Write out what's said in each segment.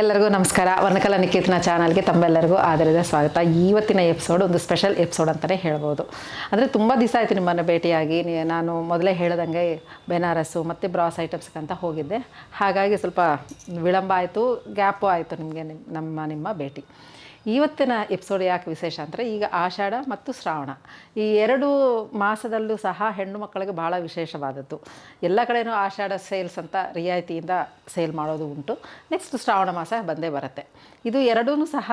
ಎಲ್ಲರಿಗೂ ನಮಸ್ಕಾರ. ವರ್ಣಕಲಾ ನಿಕೇತನ ಚಾನಲ್ಗೆ ತಮ್ಮೆಲ್ಲರಿಗೂ ಆದರದ ಸ್ವಾಗತ. ಇವತ್ತಿನ ಎಪಿಸೋಡ್ ಒಂದು ಸ್ಪೆಷಲ್ ಎಪಿಸೋಡ್ ಅಂತಲೇ ಹೇಳ್ಬೋದು. ಅಂದರೆ ತುಂಬ ದಿವಸ ಆಯಿತು ನಿಮ್ಮನ್ನು ಭೇಟಿಯಾಗಿ. ನಾನು ಮೊದಲೇ ಹೇಳ್ದಂಗೆ ಬೆನಾರಸ್ಸು ಮತ್ತು ಬ್ರಾಸ್ ಐಟಮ್ಸ್ಗಂತ ಹೋಗಿದ್ದೆ. ಹಾಗಾಗಿ ಸ್ವಲ್ಪ ವಿಳಂಬ ಆಯಿತು, ಗ್ಯಾಪು ಆಯಿತು ನಿಮಗೆ ನಿಮ್ಮ ಭೇಟಿ. ಇವತ್ತಿನ ಎಪಿಸೋಡ್ ಯಾಕೆ ವಿಶೇಷ ಅಂದರೆ, ಈಗ ಆಷಾಢ ಮತ್ತು ಶ್ರಾವಣ ಈ ಎರಡು ಮಾಸದಲ್ಲೂ ಸಹ ಹೆಣ್ಣು ಮಕ್ಕಳಿಗೆ ಭಾಳ ವಿಶೇಷವಾದದ್ದು. ಎಲ್ಲ ಕಡೆಯೂ ಆಷಾಢ ಸೇಲ್ಸ್ ಅಂತ ರಿಯಾಯಿತಿಯಿಂದ ಸೇಲ್ ಮಾಡೋದು ಉಂಟು. ನೆಕ್ಸ್ಟ್ ಶ್ರಾವಣ ಮಾಸ ಬಂದೇ ಬರುತ್ತೆ. ಇದು ಎರಡೂ ಸಹ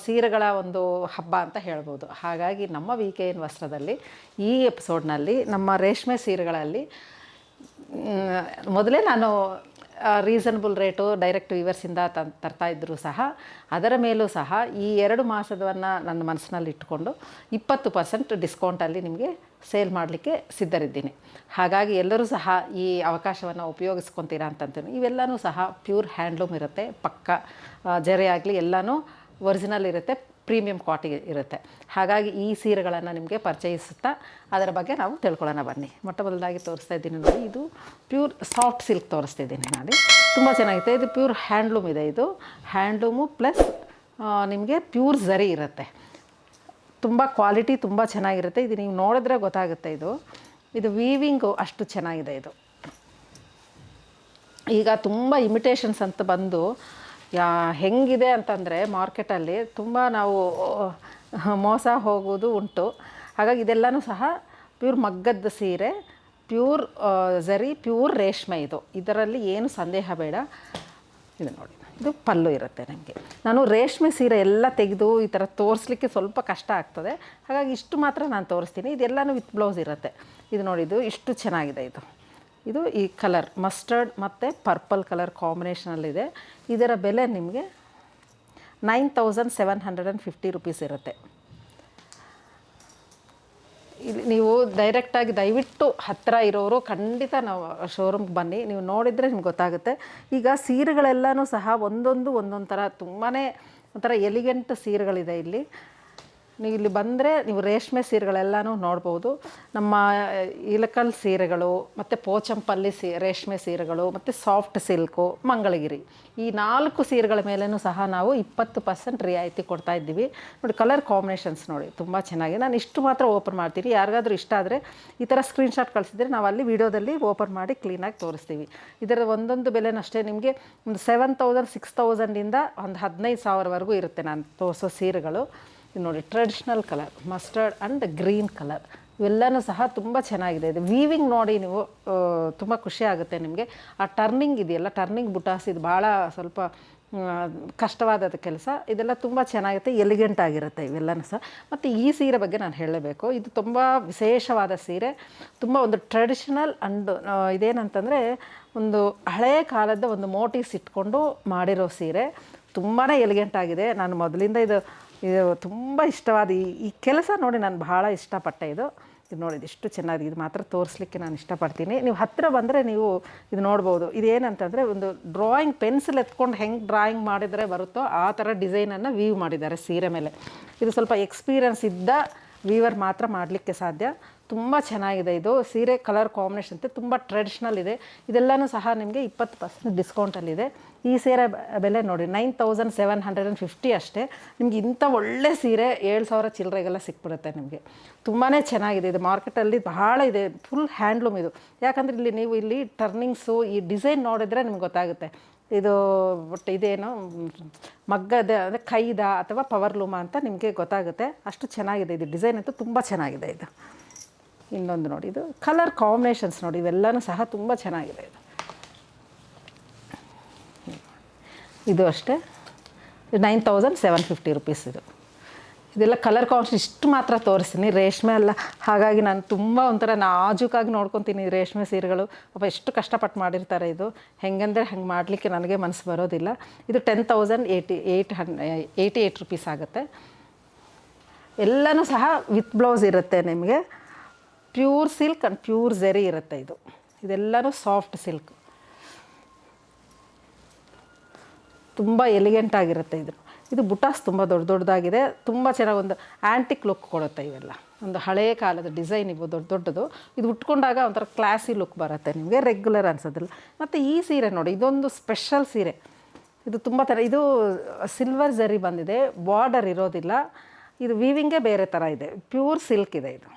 ಸೀರೆಗಳ ಒಂದು ಹಬ್ಬ ಅಂತ ಹೇಳ್ಬೋದು. ಹಾಗಾಗಿ ನಮ್ಮ VKN ವಸ್ತ್ರದಲ್ಲಿ ಈ ಎಪಿಸೋಡ್ನಲ್ಲಿ ನಮ್ಮ ರೇಷ್ಮೆ ಸೀರೆಗಳಲ್ಲಿ ಮೊದಲೇ ನಾನು ರೀಸನಬಲ್ ರೇಟು ಡೈರೆಕ್ಟ್ ವ್ಯೂವರ್ಸಿಂದ ತರ್ತಾಯಿದ್ರು ಸಹ, ಅದರ ಮೇಲೂ ಸಹ ಈ 2 ಮಾಸದವನ್ನು ನನ್ನ ಮನಸ್ಸಿನಲ್ಲಿ ಇಟ್ಕೊಂಡು 20% ಡಿಸ್ಕೌಂಟಲ್ಲಿ ನಿಮಗೆ ಸೇಲ್ ಮಾಡಲಿಕ್ಕೆ ಸಿದ್ಧರಿದ್ದೀನಿ. ಹಾಗಾಗಿ ಎಲ್ಲರೂ ಸಹ ಈ ಅವಕಾಶವನ್ನು ಉಪಯೋಗಿಸ್ಕೊತೀರಾ ಅಂತಂತೀನಿ. ಇವೆಲ್ಲವೂ ಸಹ ಪ್ಯೂರ್ ಹ್ಯಾಂಡ್ಲೂಮ್ ಇರುತ್ತೆ, ಪಕ್ಕ ಜರಿ ಆಗಲಿ ಎಲ್ಲನೂ ಒರಿಜಿನಲ್ ಇರುತ್ತೆ, ಪ್ರೀಮಿಯಂ ಕ್ವಾಲಿಟಿ ಇರುತ್ತೆ. ಹಾಗಾಗಿ ಈ ಸೀರೆಗಳನ್ನು ನಿಮಗೆ ಪರಿಚಯಿಸುತ್ತಾ ಅದರ ಬಗ್ಗೆ ನಾವು ತಿಳ್ಕೊಳ್ಳೋಣ ಬನ್ನಿ. ಮೊಟ್ಟ ಮೊದಲಾಗಿ ತೋರಿಸ್ತಾ ಇದ್ದೀನಿ ನೋಡಿ, ಇದು ಪ್ಯೂರ್ ಸಾಫ್ಟ್ ಸಿಲ್ಕ್ ತೋರಿಸ್ತಿದ್ದೀನಿ ನಾನು. ತುಂಬ ಚೆನ್ನಾಗಿದೆ. ಇದು ಪ್ಯೂರ್ ಹ್ಯಾಂಡ್ಲೂಮ್ ಇದೆ. ಇದು ಹ್ಯಾಂಡ್ಲೂಮು ಪ್ಲಸ್ ನಿಮಗೆ ಪ್ಯೂರ್ ಝರಿ ಇರುತ್ತೆ. ತುಂಬ ಕ್ವಾಲಿಟಿ ತುಂಬ ಚೆನ್ನಾಗಿರುತ್ತೆ. ಇದು ನೀವು ನೋಡಿದ್ರೆ ಗೊತ್ತಾಗುತ್ತೆ. ಇದು ವೀವಿಂಗು ಅಷ್ಟು ಚೆನ್ನಾಗಿದೆ. ಇದು ಈಗ ತುಂಬ ಇಮಿಟೇಷನ್ಸ್ ಅಂತ ಬಂದು ಹೆಂಗಿದೆ ಅಂತಂದರೆ ಮಾರ್ಕೆಟಲ್ಲಿ ತುಂಬ ನಾವು ಮೋಸ ಹೋಗೋದು ಉಂಟು. ಹಾಗಾಗಿ ಇದೆಲ್ಲನೂ ಸಹ ಪ್ಯೂರ್ ಮಗ್ಗದ ಸೀರೆ, ಪ್ಯೂರ್ ಝರಿ, ಪ್ಯೂರ್ ರೇಷ್ಮೆ. ಇದರಲ್ಲಿ ಏನು ಸಂದೇಹ ಬೇಡ. ಇದು ನೋಡಿ, ಇದು ಪಲ್ಲು ಇರುತ್ತೆ ನಿಮಗೆ. ನಾನು ರೇಷ್ಮೆ ಸೀರೆ ಎಲ್ಲ ತೆಗೆದು ಈ ಥರ ತೋರಿಸ್ಲಿಕ್ಕೆ ಸ್ವಲ್ಪ ಕಷ್ಟ ಆಗ್ತದೆ. ಹಾಗಾಗಿ ಇಷ್ಟು ಮಾತ್ರ ನಾನು ತೋರಿಸ್ತೀನಿ. ಇದೆಲ್ಲನೂ ವಿತ್ ಬ್ಲೌಸ್ ಇರುತ್ತೆ. ಇದು ನೋಡಿ, ಇದು ಇಷ್ಟು ಚೆನ್ನಾಗಿದೆ. ಇದು ಈ ಕಲರ್ ಮಸ್ಟರ್ಡ್ ಮತ್ತು ಪರ್ಪಲ್ ಕಲರ್ ಕಾಂಬಿನೇಷನಲ್ಲಿದೆ. ಇದರ ಬೆಲೆ ನಿಮಗೆ 9750 ರುಪೀಸ್ ಇರುತ್ತೆ. ಇಲ್ಲಿ ನೀವು ಡೈರೆಕ್ಟಾಗಿ ದಯವಿಟ್ಟು ಹತ್ತಿರ ಇರೋರು ಖಂಡಿತ ನಾವು ಶೋರೂಮ್ಗೆ ಬನ್ನಿ. ನೀವು ನೋಡಿದರೆ ನಿಮ್ಗೆ ಗೊತ್ತಾಗುತ್ತೆ. ಈಗ ಸೀರೆಗಳೆಲ್ಲನೂ ಸಹ ಒಂದೊಂದು ಥರ ತುಂಬಾ ಒಂಥರ ಎಲಿಗೆಂಟ್ ಸೀರೆಗಳಿದೆ ಇಲ್ಲಿ. ನೀವು ಇಲ್ಲಿ ಬಂದರೆ ನೀವು ರೇಷ್ಮೆ ಸೀರೆಗಳೆಲ್ಲನೂ ನೋಡ್ಬೋದು. ನಮ್ಮ ಇಲಕಲ್ ಸೀರೆಗಳು ಮತ್ತು ಪೋಚಂಪಲ್ಲಿ ರೇಷ್ಮೆ ಸೀರೆಗಳು ಮತ್ತು ಸಾಫ್ಟ್ ಸಿಲ್ಕು, ಮಂಗಳಗಿರಿ, ಈ 4 ಸೀರೆಗಳ ಮೇಲೂ ಸಹ ನಾವು 20% ರಿಯಾಯಿತಿ ಕೊಡ್ತಾಯಿದ್ದೀವಿ. ನೋಡಿ, ಕಲರ್ ಕಾಂಬಿನೇಷನ್ಸ್ ನೋಡಿ ತುಂಬ ಚೆನ್ನಾಗಿ. ನಾನು ಇಷ್ಟು ಮಾತ್ರ ಓಪನ್ ಮಾಡ್ತೀನಿ. ಯಾರಿಗಾದ್ರೂ ಇಷ್ಟ ಆದರೆ ಈ ಥರ ಸ್ಕ್ರೀನ್ಶಾಟ್ ಕಳಿಸಿದರೆ ನಾವು ಅಲ್ಲಿ ವಿಡಿಯೋದಲ್ಲಿ ಓಪನ್ ಮಾಡಿ ಕ್ಲೀನಾಗಿ ತೋರಿಸ್ತೀವಿ. ಇದರ ಒಂದೊಂದು ಬೆಲೆನಷ್ಟೇ ನಿಮಗೆ ಒಂದು 7000 6000ಇಂದ ಒಂದು 15,000ವರೆಗೂ ಇರುತ್ತೆ ನಾನು ತೋರಿಸೋ ಸೀರೆಗಳು. ಇದು ನೋಡಿ, traditional colour mustard and green colour, ಇವೆಲ್ಲನೂ ಸಹ ತುಂಬ ಚೆನ್ನಾಗಿದೆ. ಇದು ವೀವಿಂಗ್ ನೋಡಿ ನೀವು ತುಂಬ ಖುಷಿ ಆಗುತ್ತೆ ನಿಮಗೆ. ಆ ಟರ್ನಿಂಗ್ ಇದೆಯಲ್ಲ, ಟರ್ನಿಂಗ್ ಬುಟಾಸ್, ಇದು ಭಾಳ ಸ್ವಲ್ಪ ಕಷ್ಟವಾದ ಕೆಲಸ. ಇದೆಲ್ಲ ತುಂಬ ಚೆನ್ನಾಗಿರುತ್ತೆ, ಎಲಿಗೆಂಟ್ ಆಗಿರುತ್ತೆ ಇವೆಲ್ಲನೂ ಸಹ. ಮತ್ತು ಈ ಸೀರೆ ಬಗ್ಗೆ ನಾನು ಹೇಳಬೇಕು. ಇದು ತುಂಬ ವಿಶೇಷವಾದ ಸೀರೆ, ತುಂಬ ಒಂದು ಟ್ರೆಡಿಷನಲ್ ಆ್ಯಂಡ್ ಇದೇನಂತಂದರೆ ಒಂದು ಹಳೆಯ ಕಾಲದ ಒಂದು ಮೋಟಿವ್ಸ್ ಇಟ್ಕೊಂಡು ಮಾಡಿರೋ ಸೀರೆ. ತುಂಬಾ ಎಲಿಗೆಂಟ್ ಆಗಿದೆ. ನಾನು ಮೊದಲಿಂದ ಇದು ತುಂಬ ಇಷ್ಟವಾದ ಈ ಕೆಲಸ ನೋಡಿ ನಾನು ಭಾಳ ಇಷ್ಟಪಟ್ಟೆ. ಇದು ನೋಡಿ, ಇಷ್ಟು ಚೆನ್ನಾಗಿದೆ. ಇದು ಮಾತ್ರ ತೋರಿಸ್ಲಿಕ್ಕೆ ನಾನು ಇಷ್ಟಪಡ್ತೀನಿ. ನೀವು ಹತ್ತಿರ ಬಂದರೆ ನೀವು ಇದು ನೋಡ್ಬೋದು. ಇದೇನಂತಂದರೆ ಒಂದು ಡ್ರಾಯಿಂಗ್ ಪೆನ್ಸಿಲ್ ಎತ್ಕೊಂಡು ಹೆಂಗೆ ಡ್ರಾಯಿಂಗ್ ಮಾಡಿದರೆ ಬರುತ್ತೋ ಆ ಥರ ಡಿಸೈನನ್ನು ವೀವ್ ಮಾಡಿದ್ದಾರೆ ಸೀರೆ ಮೇಲೆ. ಇದು ಸ್ವಲ್ಪ ಎಕ್ಸ್ಪೀರಿಯನ್ಸ್ ಇದ್ದ ವೀವರ್ ಮಾತ್ರ ಮಾಡಲಿಕ್ಕೆ ಸಾಧ್ಯ. ತುಂಬ ಚೆನ್ನಾಗಿದೆ. ಇದು ಸೀರೆ ಕಲರ್ ಕಾಂಬಿನೇಷನ್ ತುಂಬ ಟ್ರೆಡಿಷ್ನಲ್ ಇದೆ. ಇದೆಲ್ಲನೂ ಸಹ ನಿಮಗೆ 20% ಡಿಸ್ಕೌಂಟಲ್ಲಿದೆ. ಈ ಸೀರೆ ಬೆಲೆ ನೋಡಿ 9750 ಅಷ್ಟೇ. ನಿಮ್ಗೆ ಇಂಥ ಒಳ್ಳೆ ಸೀರೆ 7000 ಚಿಲ್ಲರೆಗೆಲ್ಲ ಸಿಕ್ಬಿಡುತ್ತೆ ನಿಮಗೆ. ತುಂಬಾ ಚೆನ್ನಾಗಿದೆ. ಇದು ಮಾರ್ಕೆಟಲ್ಲಿ ಬಹಳ ಇದೆ. ಫುಲ್ ಹ್ಯಾಂಡ್ಲೂಮ್ ಇದು. ಯಾಕಂದರೆ ಇಲ್ಲಿ ನೀವು ಇಲ್ಲಿ ಟರ್ನಿಂಗ್ಸು ಈ ಡಿಸೈನ್ ನೋಡಿದರೆ ನಿಮ್ಗೆ ಗೊತ್ತಾಗುತ್ತೆ. ಇದು ಬಟ್ ಇದೇನು ಮಗ್ಗದ ಅಂದರೆ ಕೈದ ಅಥವಾ ಪವರ್ಲೂಮ ಅಂತ ನಿಮಗೆ ಗೊತ್ತಾಗುತ್ತೆ. ಅಷ್ಟು ಚೆನ್ನಾಗಿದೆ. ಇದು ಡಿಸೈನ್ ಅಂತೂ ತುಂಬ ಚೆನ್ನಾಗಿದೆ. ಇದು ಇನ್ನೊಂದು ನೋಡಿ, ಇದು ಕಲರ್ ಕಾಂಬಿನೇಷನ್ಸ್ ನೋಡಿ, ಇವೆಲ್ಲನೂ ಸಹ ತುಂಬ ಚೆನ್ನಾಗಿದೆ. ಇದು ಅಷ್ಟೇ 9750 ರುಪೀಸ್. ಇದೆಲ್ಲ ಕಲರ್ ಕಾಂಬಿನೇಷನ್ ಇಷ್ಟು ಮಾತ್ರ ತೋರಿಸ್ತೀನಿ. ರೇಷ್ಮೆ ಅಲ್ಲ, ಹಾಗಾಗಿ ನಾನು ತುಂಬ ಒಂಥರ ನಾಜೂಕಾಗಿ ನೋಡ್ಕೊತೀನಿ ರೇಷ್ಮೆ ಸೀರೆಗಳು. ಪಾಪ ಎಷ್ಟು ಕಷ್ಟಪಟ್ಟು ಮಾಡಿರ್ತಾರೆ. ಇದು ಹೆಂಗಂದರೆ ಹಂಗೆ ಮಾಡಲಿಕ್ಕೆ ನನಗೆ ಮನಸ್ಸು ಬರೋದಿಲ್ಲ. ಇದು 10,088 ರುಪೀಸ್ ಆಗುತ್ತೆ. ಎಲ್ಲನೂ ಸಹ ವಿತ್ ಬ್ಲೌಸ್ ಇರುತ್ತೆ ನಿಮಗೆ. ಪ್ಯೂರ್ ಸಿಲ್ಕ್ ಆ್ಯಂಡ್ ಪ್ಯೂರ್ ಝರಿ ಇರುತ್ತೆ. ಇದೆಲ್ಲನೂ ಸಾಫ್ಟ್ ಸಿಲ್ಕ್, ತುಂಬ ಎಲಿಗೆಂಟ್ ಆಗಿರುತ್ತೆ. ಇದು ಬುಟಾಸ್ ತುಂಬ ದೊಡ್ಡದಾಗಿದೆ. ತುಂಬ ಚೆನ್ನಾಗಿ ಒಂದು ಆ್ಯಂಟಿಕ್ ಲುಕ್ ಕೊಡುತ್ತೆ. ಇವೆಲ್ಲ ಒಂದು ಹಳೆಯ ಕಾಲದ ಡಿಸೈನ್ ಇವು ದೊಡ್ಡದು. ಇದು ಉಟ್ಕೊಂಡಾಗ ಒಂಥರ ಕ್ಲಾಸಿ ಲುಕ್ ಬರುತ್ತೆ ನಿಮಗೆ, ರೆಗ್ಯುಲರ್ ಅನ್ಸೋದಿಲ್ಲ. ಮತ್ತು ಈ ಸೀರೆ ನೋಡಿ, ಇದೊಂದು ಸ್ಪೆಷಲ್ ಸೀರೆ. ಇದು ತುಂಬ ಥರ, ಇದು ಸಿಲ್ವರ್ ಜರಿ ಬಂದಿದೆ, ಬಾರ್ಡರ್ ಇರೋದಿಲ್ಲ, ಇದು ವೀವಿಂಗೇ ಬೇರೆ ಥರ ಇದೆ, ಪ್ಯೂರ್ ಸಿಲ್ಕ್ ಇದೆ ಇದು.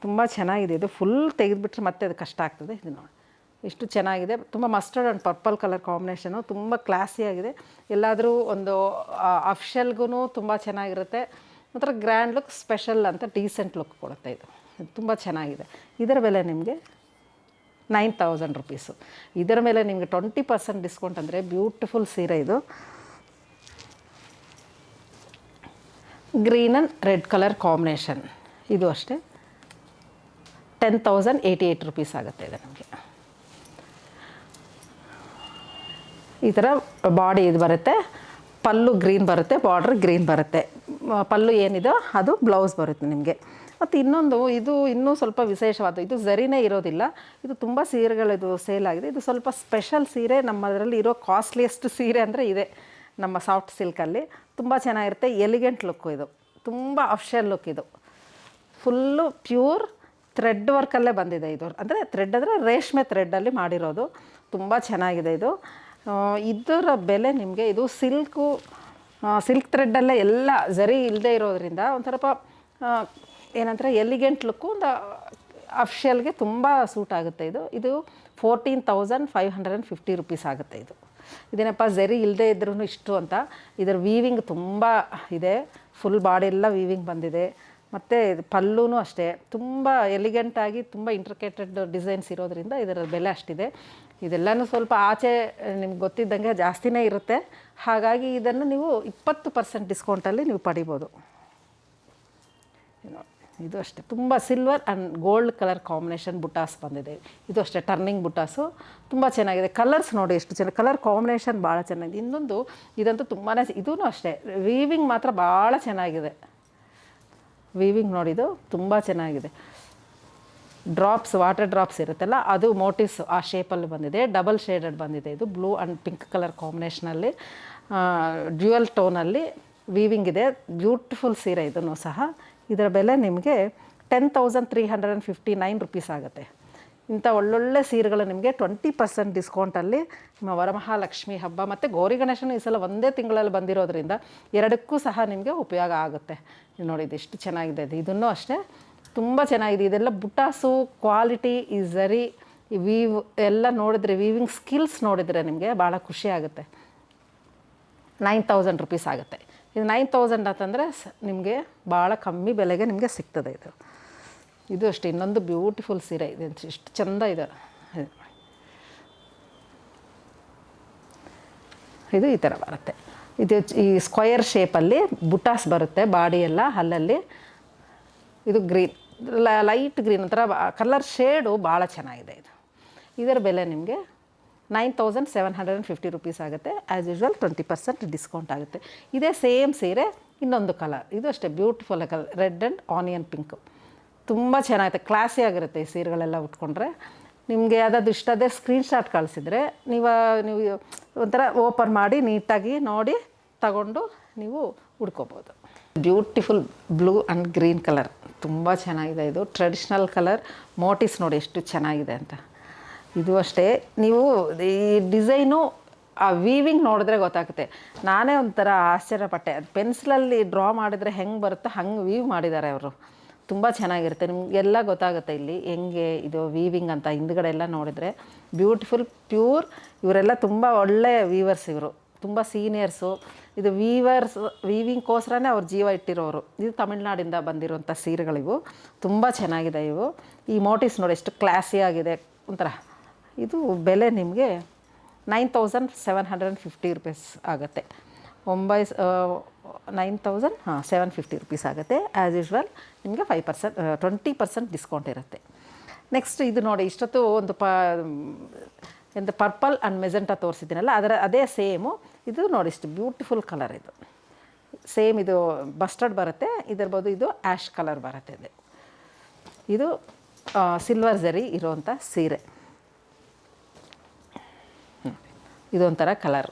ತುಂಬ ಚೆನ್ನಾಗಿದೆ ಇದು. ಫುಲ್ ತೆಗೆದುಬಿಟ್ರೆ ಮತ್ತೆ ಅದು ಕಷ್ಟ ಆಗ್ತದೆ. ಇದು ನೋಡಿ ಎಷ್ಟು ಚೆನ್ನಾಗಿದೆ. ತುಂಬ mustard and purple colour combination, ತುಂಬ ಕ್ಲಾಸಿಯಾಗಿದೆ. ಎಲ್ಲಾದರೂ ಒಂದು ಅಫ್ಷಲ್ಗೂ ತುಂಬ ಚೆನ್ನಾಗಿರುತ್ತೆ. ಒಂಥರ ಗ್ರ್ಯಾಂಡ್ ಲುಕ್, ಸ್ಪೆಷಲ್ ಅಂತ ಡೀಸೆಂಟ್ ಲುಕ್ ಕೊಡುತ್ತೆ ಇದು. ತುಂಬ ಚೆನ್ನಾಗಿದೆ. ಇದರ ಬೆಲೆ ನಿಮಗೆ 9000 ರುಪೀಸು. ಇದರ ಮೇಲೆ ನಿಮಗೆ 20% ಡಿಸ್ಕೌಂಟ್ ಅಂದರೆ ಬ್ಯೂಟಿಫುಲ್ ಸೀರೆ ಇದು. Green and red colour combination. ಇದು ಅಷ್ಟೇ 10,088 ರುಪೀಸ್ ಆಗುತ್ತೆ ಇದು ನಮಗೆ. ಈ ಥರ ಬಾಡಿ ಇದು ಬರುತ್ತೆ, ಪಲ್ಲು ಗ್ರೀನ್ ಬರುತ್ತೆ, ಬಾರ್ಡ್ರ್ ಗ್ರೀನ್ ಬರುತ್ತೆ. ಪಲ್ಲು ಏನಿದೋ ಅದು ಬ್ಲೌಸ್ ಬರುತ್ತೆ ನಿಮಗೆ. ಮತ್ತು ಇನ್ನೊಂದು, ಇದು ಇನ್ನೂ ಸ್ವಲ್ಪ ವಿಶೇಷವಾದ, ಇದು ಝರಿನೇ ಇರೋದಿಲ್ಲ. ಇದು ತುಂಬ ಸೀರೆಗಳಿದು ಸೇಲ್ ಆಗಿದೆ. ಇದು ಸ್ವಲ್ಪ ಸ್ಪೆಷಲ್ ಸೀರೆ. ನಮ್ಮದರಲ್ಲಿ ಇರೋ ಕಾಸ್ಟ್ಲಿಯೆಸ್ಟ್ ಸೀರೆ ಅಂದರೆ ಇದೆ ನಮ್ಮ ಸಾಫ್ಟ್ ಸಿಲ್ಕಲ್ಲಿ. ತುಂಬ ಚೆನ್ನಾಗಿರುತ್ತೆ. ಎಲಿಗೆಂಟ್ ಲುಕ್ಕು ಇದು, ತುಂಬ ಅಫ್ಷಲ್ ಲುಕ್ ಇದು. ಫುಲ್ಲು ಪ್ಯೂರ್ ಥ್ರೆಡ್ ವರ್ಕಲ್ಲೇ ಬಂದಿದೆ ಇದು. ಅಂದರೆ ಥ್ರೆಡ್ ಅಂದರೆ ರೇಷ್ಮೆ ಥ್ರೆಡ್ಡಲ್ಲಿ ಮಾಡಿರೋದು. ತುಂಬ ಚೆನ್ನಾಗಿದೆ ಇದು. ಇದರ ಬೆಲೆ ನಿಮಗೆ, ಇದು ಸಿಲ್ಕ್ ಥ್ರೆಡ್ಡಲ್ಲೇ ಎಲ್ಲ ಝರಿ ಇಲ್ಲದೆ ಇರೋದ್ರಿಂದ ಒಂದು ಸ್ವಲ್ಪ ಏನಂದರೆ ಎಲಿಗೆಂಟ್ ಲುಕ್ಕು, ಒಂದು ಅಫ್ಷಲ್ಗೆ ತುಂಬ ಸೂಟ್ ಆಗುತ್ತೆ ಇದು. ಇದು 14,550 ರುಪೀಸ್ ಆಗುತ್ತೆ ಇದು. ಇದೇನಪ್ಪ ಝರಿ ಇಲ್ಲದೆ ಇದ್ರೂ ಇಷ್ಟು ಅಂತ. ಇದರ ವೀವಿಂಗ್ ತುಂಬ ಇದೆ, ಫುಲ್ ಬಾಡಿ ಎಲ್ಲ ವೀವಿಂಗ್ ಬಂದಿದೆ. ಮತ್ತು ಪಲ್ಲೂ ಅಷ್ಟೇ ತುಂಬ ಎಲಿಗೆಂಟಾಗಿ ತುಂಬ ಇಂಟ್ರಿಕೇಟೆಡ್ ಡಿಸೈನ್ಸ್ ಇರೋದ್ರಿಂದ ಇದರ ಬೆಲೆ ಅಷ್ಟಿದೆ. ಇದೆಲ್ಲನೂ ಸ್ವಲ್ಪ ಆಚೆ ನಿಮ್ಗೆ ಗೊತ್ತಿದ್ದಂಗೆ ಜಾಸ್ತಿನೇ ಇರುತ್ತೆ. ಹಾಗಾಗಿ ಇದನ್ನು ನೀವು 20% ಡಿಸ್ಕೌಂಟಲ್ಲಿ ನೀವು ಪಡಿಬೋದು. ಇದು ಅಷ್ಟೇ ತುಂಬ silver and gold colour combination butas ಬಂದಿದೆ. ಇದು ಅಷ್ಟೇ ಟರ್ನಿಂಗ್ ಬುಟಾಸು, ತುಂಬ ಚೆನ್ನಾಗಿದೆ. ಕಲರ್ಸ್ ನೋಡಿ ಎಷ್ಟು ಚೆನ್ನಾಗಿ, ಕಲರ್ ಕಾಂಬಿನೇಷನ್ ಭಾಳ ಚೆನ್ನಾಗಿದೆ. ಇನ್ನೊಂದು ಇದಂತೂ ತುಂಬಾ, ಇದೂ ಅಷ್ಟೇ ವೀವಿಂಗ್ ಮಾತ್ರ ಭಾಳ ಚೆನ್ನಾಗಿದೆ. ವೀವಿಂಗ್ ನೋಡಿದು ತುಂಬ ಚೆನ್ನಾಗಿದೆ. ಡ್ರಾಪ್ಸ್, ವಾಟರ್ ಡ್ರಾಪ್ಸ್ ಇರುತ್ತಲ್ಲ, ಅದು ಮೋಟಿವ್ಸ್ ಆ ಶೇಪಲ್ಲಿ ಬಂದಿದೆ. ಡಬಲ್ ಶೇಡೆಡ್ ಬಂದಿದೆ ಇದು, ಬ್ಲೂ ಆ್ಯಂಡ್ ಪಿಂಕ್ ಕಲರ್ ಕಾಂಬಿನೇಷನಲ್ಲಿ, ಡ್ಯುಯಲ್ ಟೋನಲ್ಲಿ ವೀವಿಂಗ್ ಇದೆ. ಬ್ಯೂಟಿಫುಲ್ ಸೀರೆ ಇದನ್ನು ಸಹ. ಇದರ ಬೆಲೆ ನಿಮಗೆ 10,359 ರುಪೀಸ್ ಆಗುತ್ತೆ. ಇಂಥ ಒಳ್ಳೊಳ್ಳೆ ಸೀರೆಗಳು ನಿಮಗೆ 20% ಡಿಸ್ಕೌಂಟಲ್ಲಿ ನಿಮ್ಮ ವರಮಹಾಲಕ್ಷ್ಮಿ ಹಬ್ಬ ಮತ್ತು ಗೌರಿ ಗಣೇಶನ ಈ ಸಲ ಒಂದೇ ತಿಂಗಳಲ್ಲಿ ಬಂದಿರೋದ್ರಿಂದ ಎರಡಕ್ಕೂ ಸಹ ನಿಮಗೆ ಉಪಯೋಗ ಆಗುತ್ತೆ. ನೋಡಿ ಇದು ಎಷ್ಟು ಚೆನ್ನಾಗಿದೆ. ಇದನ್ನು ಅಷ್ಟೇ ತುಂಬ ಚೆನ್ನಾಗಿದೆ. ಇದೆಲ್ಲ ಬುಟಾಸು ಕ್ವಾಲಿಟಿ, ಈ ಝರಿ, ಈ ವೀವ್ ಎಲ್ಲ ನೋಡಿದ್ರೆ, ವೀವಿಂಗ್ ಸ್ಕಿಲ್ಸ್ ನೋಡಿದರೆ ನಿಮಗೆ ಭಾಳ ಖುಷಿ ಆಗುತ್ತೆ. 9,000 ರುಪೀಸ್ ಆಗುತ್ತೆ ಇದು. 9,000 ಅಂತಂದರೆ ನಿಮಗೆ ಭಾಳ ಕಮ್ಮಿ ಬೆಲೆಗೆ ನಿಮಗೆ ಸಿಗ್ತದೆ ಇದು. ಇದು ಅಷ್ಟೇ ಇನ್ನೊಂದು ಬ್ಯೂಟಿಫುಲ್ ಸೀರೆ ಇದೆ, ಎಷ್ಟು ಚೆಂದ ಇದೆ. ಇದು ಈ ಥರ ಬರುತ್ತೆ. ಇದು ಈ ಸ್ಕ್ವಯರ್ ಶೇಪಲ್ಲಿ ಬುಟಾಸ್ ಬರುತ್ತೆ ಬಾಡಿ ಎಲ್ಲ ಅಲ್ಲಲ್ಲಿ. ಇದು ಗ್ರೀನ್, ಲೈಟ್ ಗ್ರೀನ್ ಒಂಥರ ಕಲರ್ ಶೇಡು ಭಾಳ ಚೆನ್ನಾಗಿದೆ ಇದು. ಇದರ ಬೆಲೆ ನಿಮಗೆ 9,750 ರುಪೀಸ್ ಆಗುತ್ತೆ. ಆ್ಯಸ್ ಯೂಶ್ವಲ್ 20% ಡಿಸ್ಕೌಂಟ್ ಆಗುತ್ತೆ. ಇದೇ ಸೇಮ್ ಸೀರೆ ಇನ್ನೊಂದು ಕಲರ್, ಇದು ಅಷ್ಟೇ beautiful colour, red and onion pink. ತುಂಬ ಚೆನ್ನಾಗಿದೆ, ಕ್ಲಾಸಿ ಆಗಿರುತ್ತೆ ಈ ಸೀರೆಗಳೆಲ್ಲ ಉಟ್ಕೊಂಡ್ರೆ. ನಿಮಗೆ ಯಾವುದಾದ್ರು ಇಷ್ಟ ಆದರೆ ಸ್ಕ್ರೀನ್ಶಾಟ್ ಕಳಿಸಿದರೆ ನೀವು ಒಂಥರ ಓಪನ್ ಮಾಡಿ ನೀಟಾಗಿ ನೋಡಿ ತಗೊಂಡು ನೀವು ಉಡ್ಕೋಬೋದು. Beautiful blue and green colour ತುಂಬ ಚೆನ್ನಾಗಿದೆ. ಇದು ಟ್ರೆಡಿಷ್ನಲ್ ಕಲರ್, ಮೋಟಿವ್ಸ್ ನೋಡಿ ಎಷ್ಟು ಚೆನ್ನಾಗಿದೆ ಅಂತ. ಇದು ಅಷ್ಟೇ, ನೀವು ಈ ಡಿಸೈನು ಆ ವೀವಿಂಗ್ ನೋಡಿದ್ರೆ ಗೊತ್ತಾಗುತ್ತೆ. ನಾನೇ ಒಂಥರ ಆಶ್ಚರ್ಯಪಟ್ಟೆ. ಅದು ಪೆನ್ಸಿಲಲ್ಲಿ ಡ್ರಾ ಮಾಡಿದರೆ ಹೆಂಗೆ ಬರುತ್ತೋ ಹಂಗೆ ವೀವ್ ಮಾಡಿದ್ದಾರೆ ಅವರು. ತುಂಬ ಚೆನ್ನಾಗಿರುತ್ತೆ, ನಿಮಗೆಲ್ಲ ಗೊತ್ತಾಗುತ್ತೆ ಇಲ್ಲಿ ಹೆಂಗೆ ಇದು ವೀವಿಂಗ್ ಅಂತ. ಹಿಂದ್ಗಡೆ ಎಲ್ಲ ನೋಡಿದರೆ ಬ್ಯೂಟಿಫುಲ್ ಪ್ಯೂರ್. ಇವರೆಲ್ಲ ತುಂಬ ಒಳ್ಳೆ ವೀವರ್ಸ್, ಇವರು ತುಂಬ ಸೀನಿಯರ್ಸು. ಇದು ವೀವಿಂಗ್ಗೋಸ್ಕರನೇ ಅವ್ರ ಜೀವ ಇಟ್ಟಿರೋರು. ಇದು ತಮಿಳ್ನಾಡಿಂದ ಬಂದಿರುವಂಥ ಸೀರೆಗಳಿವು, ತುಂಬ ಚೆನ್ನಾಗಿದೆ ಇವು. ಈ ಮೋಟಿವ್ಸ್ ನೋಡಿ ಎಷ್ಟು ಕ್ಲಾಸಿಯಾಗಿದೆ ಒಂಥರ. ಇದು ಬೆಲೆ ನಿಮಗೆ 9,750 ರುಪೀಸ್ ಆಗುತ್ತೆ. 9,750 ರುಪೀಸ್ ಆಗುತ್ತೆ. ಆ್ಯಸ್ ಯೂಶ್ವಲ್ ನಿಮಗೆ 20% ಡಿಸ್ಕೌಂಟ್ ಇರುತ್ತೆ. ನೆಕ್ಸ್ಟ್ ಇದು ನೋಡಿ, ಇಷ್ಟೊತ್ತು ಒಂದು ಪರ್ಪಲ್ ಆ್ಯಂಡ್ ಮೆಜೆಂಟಾ ತೋರಿಸಿದ್ದೀನಲ್ಲ, ಅದೇ ಸೇಮು. ಇದು ನೋಡಿ ಇಷ್ಟು ಬ್ಯೂಟಿಫುಲ್ ಕಲರ್ ಇದು. ಸೇಮ್ ಇದು ಮಸ್ಟರ್ಡ್ ಬರುತ್ತೆ, ಇದರ್ಬೋದು ಇದು ಆ್ಯಶ್ ಕಲರ್ ಬರುತ್ತೆ. ಇದು ಸಿಲ್ವರ್ ಝರಿ ಇರೋವಂಥ ಸೀರೆ. ಇದೊಂಥರ ಕಲರ್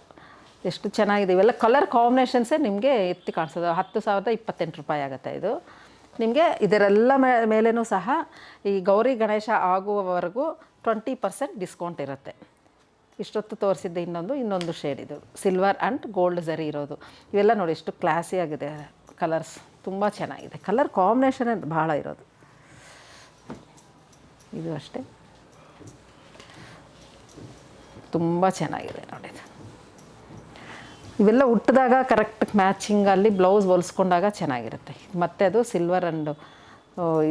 ಎಷ್ಟು ಚೆನ್ನಾಗಿದೆ. ಇವೆಲ್ಲ ಕಲರ್ ಕಾಂಬಿನೇಷನ್ಸೇ ನಿಮಗೆ ಎತ್ತಿ ಕಾಣಿಸೋದು. 10,028 ರೂಪಾಯಿ ಆಗುತ್ತೆ ಇದು ನಿಮಗೆ. ಇದರೆಲ್ಲ ಮೇಲೇನೂ ಸಹ ಈ ಗೌರಿ ಗಣೇಶ ಆಗುವವರೆಗೂ 20% ಡಿಸ್ಕೌಂಟ್ ಇರುತ್ತೆ. ಇಷ್ಟೊತ್ತು ತೋರಿಸಿದ್ದೆ ಇನ್ನೊಂದು ಶೇಡ್ ಇದು ಸಿಲ್ವರ್ ಆ್ಯಂಡ್ ಗೋಲ್ಡ್ ಝರಿ ಇರೋದು. ಇವೆಲ್ಲ ನೋಡಿ ಎಷ್ಟು ಕ್ಲಾಸಿ ಆಗಿದೆ ಕಲರ್ಸ್, ತುಂಬ ಚೆನ್ನಾಗಿದೆ. ಕಲರ್ ಕಾಂಬಿನೇಷನ್ ಭಾಳ ಇರೋದು. ಇದು ಅಷ್ಟೇ ತುಂಬ ಚೆನ್ನಾಗಿದೆ ನೋಡಿ. ಇವೆಲ್ಲ ಉಟ್ಟಿದಾಗ ಕರೆಕ್ಟ್ ಮ್ಯಾಚಿಂಗಲ್ಲಿ ಬ್ಲೌಸ್ ಹೊಲಿಸ್ಕೊಂಡಾಗ ಚೆನ್ನಾಗಿರುತ್ತೆ. ಮತ್ತು ಅದು ಸಿಲ್ವರ್ ಆ್ಯಂಡ್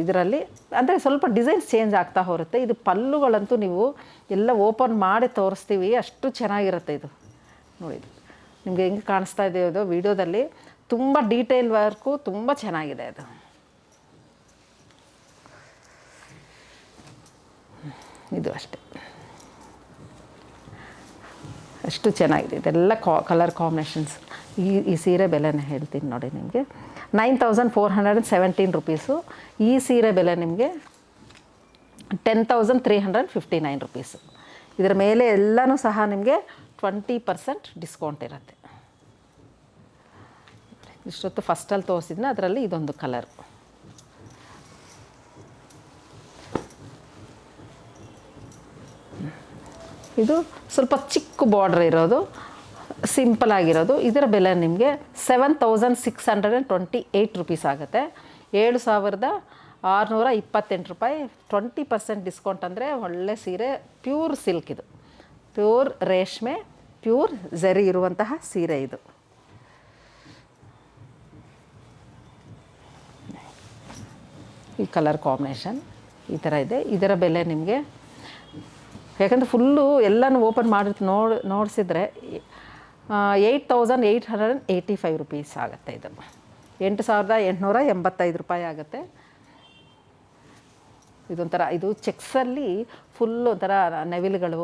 ಇದರಲ್ಲಿ ಅಂದರೆ ಸ್ವಲ್ಪ ಡಿಸೈನ್ಸ್ ಚೇಂಜ್ ಆಗ್ತಾ ಹೋಗುತ್ತೆ. ಇದು ಪಲ್ಲುಗಳಂತೂ ನೀವು ಎಲ್ಲ ಓಪನ್ ಮಾಡಿ ತೋರಿಸ್ತೀವಿ, ಅಷ್ಟು ಚೆನ್ನಾಗಿರುತ್ತೆ ಇದು. ನೋಡಿ ನಿಮಗೆ ಹೆಂಗೆ ಕಾಣಿಸ್ತಾ ಇದೆ ಇದು ವಿಡಿಯೋದಲ್ಲಿ, ತುಂಬ ಡೀಟೇಲ್ ವರ್ಕು ತುಂಬ ಚೆನ್ನಾಗಿದೆ ಅದು. ಇದು ಅಷ್ಟೇ ಅಷ್ಟು ಚೆನ್ನಾಗಿದೆ. ಇದೆಲ್ಲ ಕಲರ್ ಕಾಂಬಿನೇಷನ್ಸ್. ಈ ಸೀರೆ ಬೆಲೆನೇ ಹೇಳ್ತೀನಿ ನೋಡಿ ನಿಮಗೆ, 9417 ರೂಪೀಸು. ಈ ಸೀರೆ ಬೆಲೆ ನಿಮಗೆ 10,359 ರೂಪೀಸು. ಇದರ ಮೇಲೆ ಎಲ್ಲನೂ ಸಹ ನಿಮಗೆ 20% ಡಿಸ್ಕೌಂಟ್ ಇರುತ್ತೆ. ಇಷ್ಟೊತ್ತು ಫಸ್ಟಲ್ಲಿ ತೋರಿಸಿದ್ನ ಅದರಲ್ಲಿ ಇದೊಂದು ಕಲರ್. ಇದು ಸ್ವಲ್ಪ ಚಿಕ್ಕ ಬಾರ್ಡ್ರ್ ಇರೋದು, ಸಿಂಪಲ್ ಆಗಿರೋದು. ಇದರ ಬೆಲೆ ನಿಮಗೆ 7,628 ರೂಪೀಸ್ ಆಗುತ್ತೆ. 7,628 ರೂಪಾಯಿ. 20% ಡಿಸ್ಕೌಂಟ್ ಅಂದರೆ ಒಳ್ಳೆ ಸೀರೆ. ಪ್ಯೂರ್ ಸಿಲ್ಕ್ ಇದು, ಪ್ಯೂರ್ ರೇಷ್ಮೆ, ಪ್ಯೂರ್ ಝರಿ ಇರುವಂತಹ ಸೀರೆ ಇದು. ಈ ಕಲರ್ ಕಾಂಬಿನೇಷನ್ ಈ ಥರ ಇದೆ. ಇದರ ಬೆಲೆ ನಿಮಗೆ, ಯಾಕಂದರೆ ಫುಲ್ಲು ಎಲ್ಲನೂ ಓಪನ್ ಮಾಡಿ ನೋಡಿಸಿದ್ರೆ 8,885 ರೂಪೀಸ್ ಆಗುತ್ತೆ. ಇದು 8,885 ರೂಪಾಯಿ ಆಗುತ್ತೆ. ಇದೊಂಥರ ಇದು ಚೆಕ್ಸಲ್ಲಿ ಫುಲ್ ಒಂಥರ ನವಿಲುಗಳು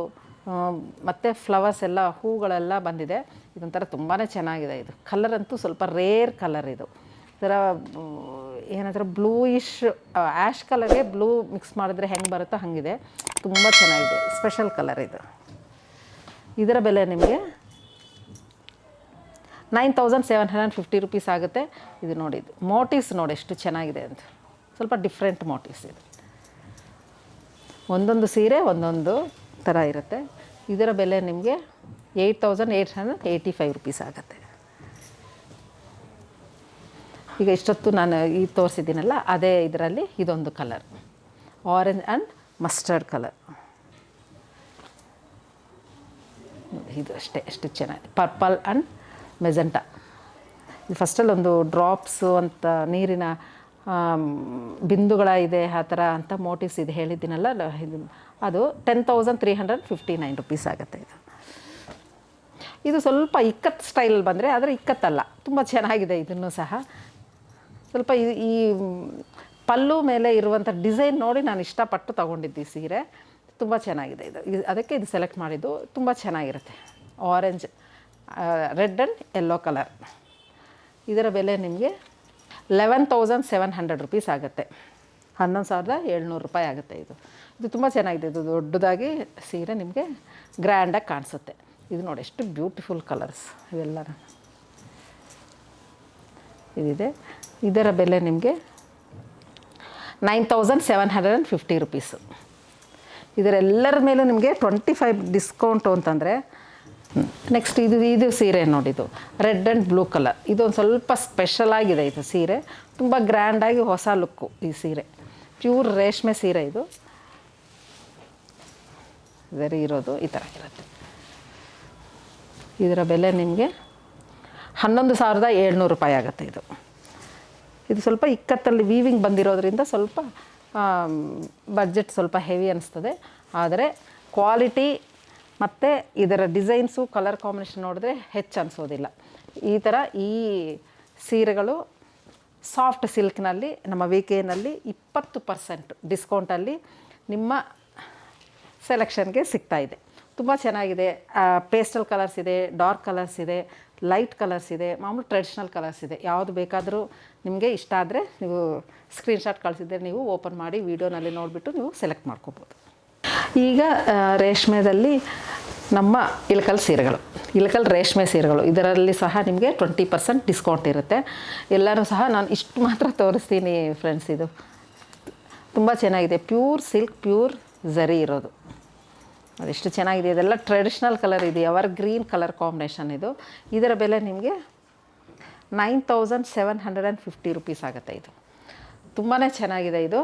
ಮತ್ತು ಫ್ಲವರ್ಸ್ ಎಲ್ಲ ಹೂಗಳೆಲ್ಲ ಬಂದಿದೆ. ಇದೊಂಥರ ತುಂಬಾ ಚೆನ್ನಾಗಿದೆ. ಇದು ಕಲರ್ ಅಂತೂ ಸ್ವಲ್ಪ ರೇರ್ ಕಲರ್. ಇದು ಥರ ಏನಂದ್ರೆ ಬ್ಲೂಯಿಶ್ ಆ್ಯಶ್ ಕಲರ್ಗೆ ಬ್ಲೂ ಮಿಕ್ಸ್ ಮಾಡಿದ್ರೆ ಹೆಂಗೆ ಬರುತ್ತೋ ಹಾಗಿದೆ. ತುಂಬ ಚೆನ್ನಾಗಿದೆ, ಸ್ಪೆಷಲ್ ಕಲರ್ ಇದು. ಇದರ ಬೆಲೆ ನಿಮಗೆ 9,750 ರೂಪೀಸ್ ಆಗುತ್ತೆ. ಇದು ನೋಡಿ, ಇದು ಮೋಟಿವ್ಸ್ ನೋಡಿ ಎಷ್ಟು ಚೆನ್ನಾಗಿದೆ ಅಂತ, ಸ್ವಲ್ಪ ಡಿಫ್ರೆಂಟ್ ಮೋಟಿವ್ಸ್ ಇದು. ಒಂದೊಂದು ಸೀರೆ ಒಂದೊಂದು ಥರ ಇರುತ್ತೆ. ಇದರ ಬೆಲೆ ನಿಮಗೆ 8,885 ರೂಪೀಸ್ ಆಗುತ್ತೆ. ಈಗ ಇಷ್ಟೊತ್ತು ನಾನು ಈ ತೋರಿಸಿದ್ದೀನಲ್ಲ, ಅದೇ ಇದರಲ್ಲಿ ಇದೊಂದು colour, orange and mustard colour. ಇದು ಅಷ್ಟೇ ಎಷ್ಟು ಚೆನ್ನಾಗಿದೆ, ಪರ್ಪಲ್ ಆ್ಯಂಡ್ ಮೆಜೆಂಟಾ. ಇದು ಫಸ್ಟಲ್ಲಿ ಒಂದು ಡ್ರಾಪ್ಸು ಅಂತ ನೀರಿನ ಬಿಂದುಗಳ ಇದೆ ಆ ಥರ ಅಂತ ಮೋಟಿವ್ಸ್ ಇದೆ ಹೇಳಿದ್ದೀನಲ್ಲ, ಇದು ಅದು 10,359 ರೂಪೀಸ್ ಆಗುತ್ತೆ. ಇದು ಸ್ವಲ್ಪ ಇಕ್ಕತ್ತು ಸ್ಟೈಲ್ ಬಂದರೆ, ಆದರೆ ಇಕ್ಕತ್ತಲ್ಲ, ತುಂಬ ಚೆನ್ನಾಗಿದೆ. ಇದನ್ನು ಸಹ ಸ್ವಲ್ಪ ಈ ಪಲ್ಲು ಮೇಲೆ ಇರುವಂಥ ಡಿಸೈನ್ ನೋಡಿ ನಾನು ಇಷ್ಟಪಟ್ಟು ತೊಗೊಂಡಿದ್ದೆ ಈ ಸೀರೆ. ತುಂಬ ಚೆನ್ನಾಗಿದೆ ಇದು, ಅದಕ್ಕೆ ಇದು ಸೆಲೆಕ್ಟ್ ಮಾಡಿದ್ದು. ತುಂಬ ಚೆನ್ನಾಗಿರುತ್ತೆ, orange, red and yellow colour. ಇದರ ಬೆಲೆ ನಿಮಗೆ 11,700 ರೂಪೀಸ್ ಆಗುತ್ತೆ. 11,700 ರೂಪಾಯಿ ಆಗುತ್ತೆ. ಇದು ತುಂಬ ಚೆನ್ನಾಗಿದೆ. ಇದು ದೊಡ್ಡದಾಗಿ ಸೀರೆ ನಿಮಗೆ ಗ್ರ್ಯಾಂಡಾಗಿ ಕಾಣಿಸುತ್ತೆ. ಇದು ನೋಡಿ ಎಷ್ಟು ಬ್ಯೂಟಿಫುಲ್ ಕಲರ್ಸ್ ಇವೆಲ್ಲ ಇದಿದೆ. ಇದರ ಬೆಲೆ ನಿಮಗೆ 9,750 ರೂಪೀಸು. ಇದರೆಲ್ಲರ ಮೇಲೂ ನಿಮಗೆ 25 ಡಿಸ್ಕೌಂಟು ಅಂತಂದರೆ. ನೆಕ್ಸ್ಟ್ ಇದು ಸೀರೆ ನೋಡಿದ್ದು ರೆಡ್ ಆ್ಯಂಡ್ ಬ್ಲೂ ಕಲರ್. ಇದೊಂದು ಸ್ವಲ್ಪ ಸ್ಪೆಷಲ್ ಆಗಿದೆ ಇದು ಸೀರೆ, ತುಂಬ ಗ್ರ್ಯಾಂಡಾಗಿ ಹೊಸ ಲುಕ್ಕು ಈ ಸೀರೆ. ಪ್ಯೂರ್ ರೇಷ್ಮೆ ಸೀರೆ ಇದು, ವೆರಿ ಇರೋದು ಈ ಥರ ಇರುತ್ತೆ. ಇದರ ಬೆಲೆ ನಿಮಗೆ 11,700 ರೂಪಾಯಿ ಆಗುತ್ತೆ. ಇದು ಸ್ವಲ್ಪ ಇಕ್ಕತ್ತಲ್ಲಿ ವೀವಿಂಗ್ ಬಂದಿರೋದ್ರಿಂದ ಸ್ವಲ್ಪ ಬಡ್ಜೆಟ್ ಸ್ವಲ್ಪ ಹೆವಿ ಅನ್ನಿಸ್ತದೆ, ಆದರೆ ಕ್ವಾಲಿಟಿ ಮತ್ತು ಇದರ ಡಿಸೈನ್ಸು ಕಲರ್ ಕಾಂಬಿನೇಷನ್ ನೋಡಿದ್ರೆ ಹೆಚ್ಚು ಅನಿಸೋದಿಲ್ಲ. ಈ ಥರ ಈ ಸೀರೆಗಳು ಸಾಫ್ಟ್ ಸಿಲ್ಕ್ನಲ್ಲಿ ನಮ್ಮ ವಿಕೆನಲ್ಲಿ 20% ಡಿಸ್ಕೌಂಟಲ್ಲಿ ನಿಮ್ಮ ಸೆಲೆಕ್ಷನ್ಗೆ ಸಿಗ್ತಾಯಿದೆ. ತುಂಬ ಚೆನ್ನಾಗಿದೆ. ಪೇಸ್ಟಲ್ ಕಲರ್ಸ್ ಇದೆ, ಡಾರ್ಕ್ ಕಲರ್ಸ್ ಇದೆ, ಲೈಟ್ ಕಲರ್ಸ್ ಇದೆ, ಮಾಮೂಲು ಟ್ರೆಡಿಷ್ನಲ್ ಕಲರ್ಸ್ ಇದೆ. ಯಾವುದು ಬೇಕಾದರೂ ನಿಮಗೆ ಇಷ್ಟ ಆದರೆ ನೀವು ಸ್ಕ್ರೀನ್ಶಾಟ್ ಕಳಿಸಿದ್ರೆ ನೀವು ಓಪನ್ ಮಾಡಿ ವಿಡಿಯೋನಲ್ಲಿ ನೋಡಿಬಿಟ್ಟು ನೀವು ಸೆಲೆಕ್ಟ್ ಮಾಡ್ಕೋಬೋದು. ಈಗ ರೇಷ್ಮೆದಲ್ಲಿ ನಮ್ಮ ಇಳಕಲ್ ಸೀರೆಗಳು, ಇಳಕಲ್ ರೇಷ್ಮೆ ಸೀರೆಗಳು, ಇದರಲ್ಲಿ ಸಹ ನಿಮಗೆ 20% ಡಿಸ್ಕೌಂಟ್ ಇರುತ್ತೆ. ಎಲ್ಲರೂ ಸಹ ನಾನು ಇಷ್ಟು ಮಾತ್ರ ತೋರಿಸ್ತೀನಿ ಫ್ರೆಂಡ್ಸ್. ಇದು ತುಂಬ ಚೆನ್ನಾಗಿದೆ, ಪ್ಯೂರ್ ಸಿಲ್ಕ್, ಪ್ಯೂರ್ ಝರಿ ಇರೋದು. ಅದೆಷ್ಟು ಚೆನ್ನಾಗಿದೆ. ಇದೆಲ್ಲ ಟ್ರೆಡಿಷ್ನಲ್ ಕಲರ್ ಇದೆ, ಎವರ್ ಗ್ರೀನ್ ಕಲರ್ ಕಾಂಬಿನೇಷನ್ ಇದು. ಇದರ ಬೆಲೆ ನಿಮಗೆ 9750 ರುಪೀಸ್ ಆಗುತ್ತೆ. ಇದು ತುಂಬಾ ಚೆನ್ನಾಗಿದೆ. ಇದು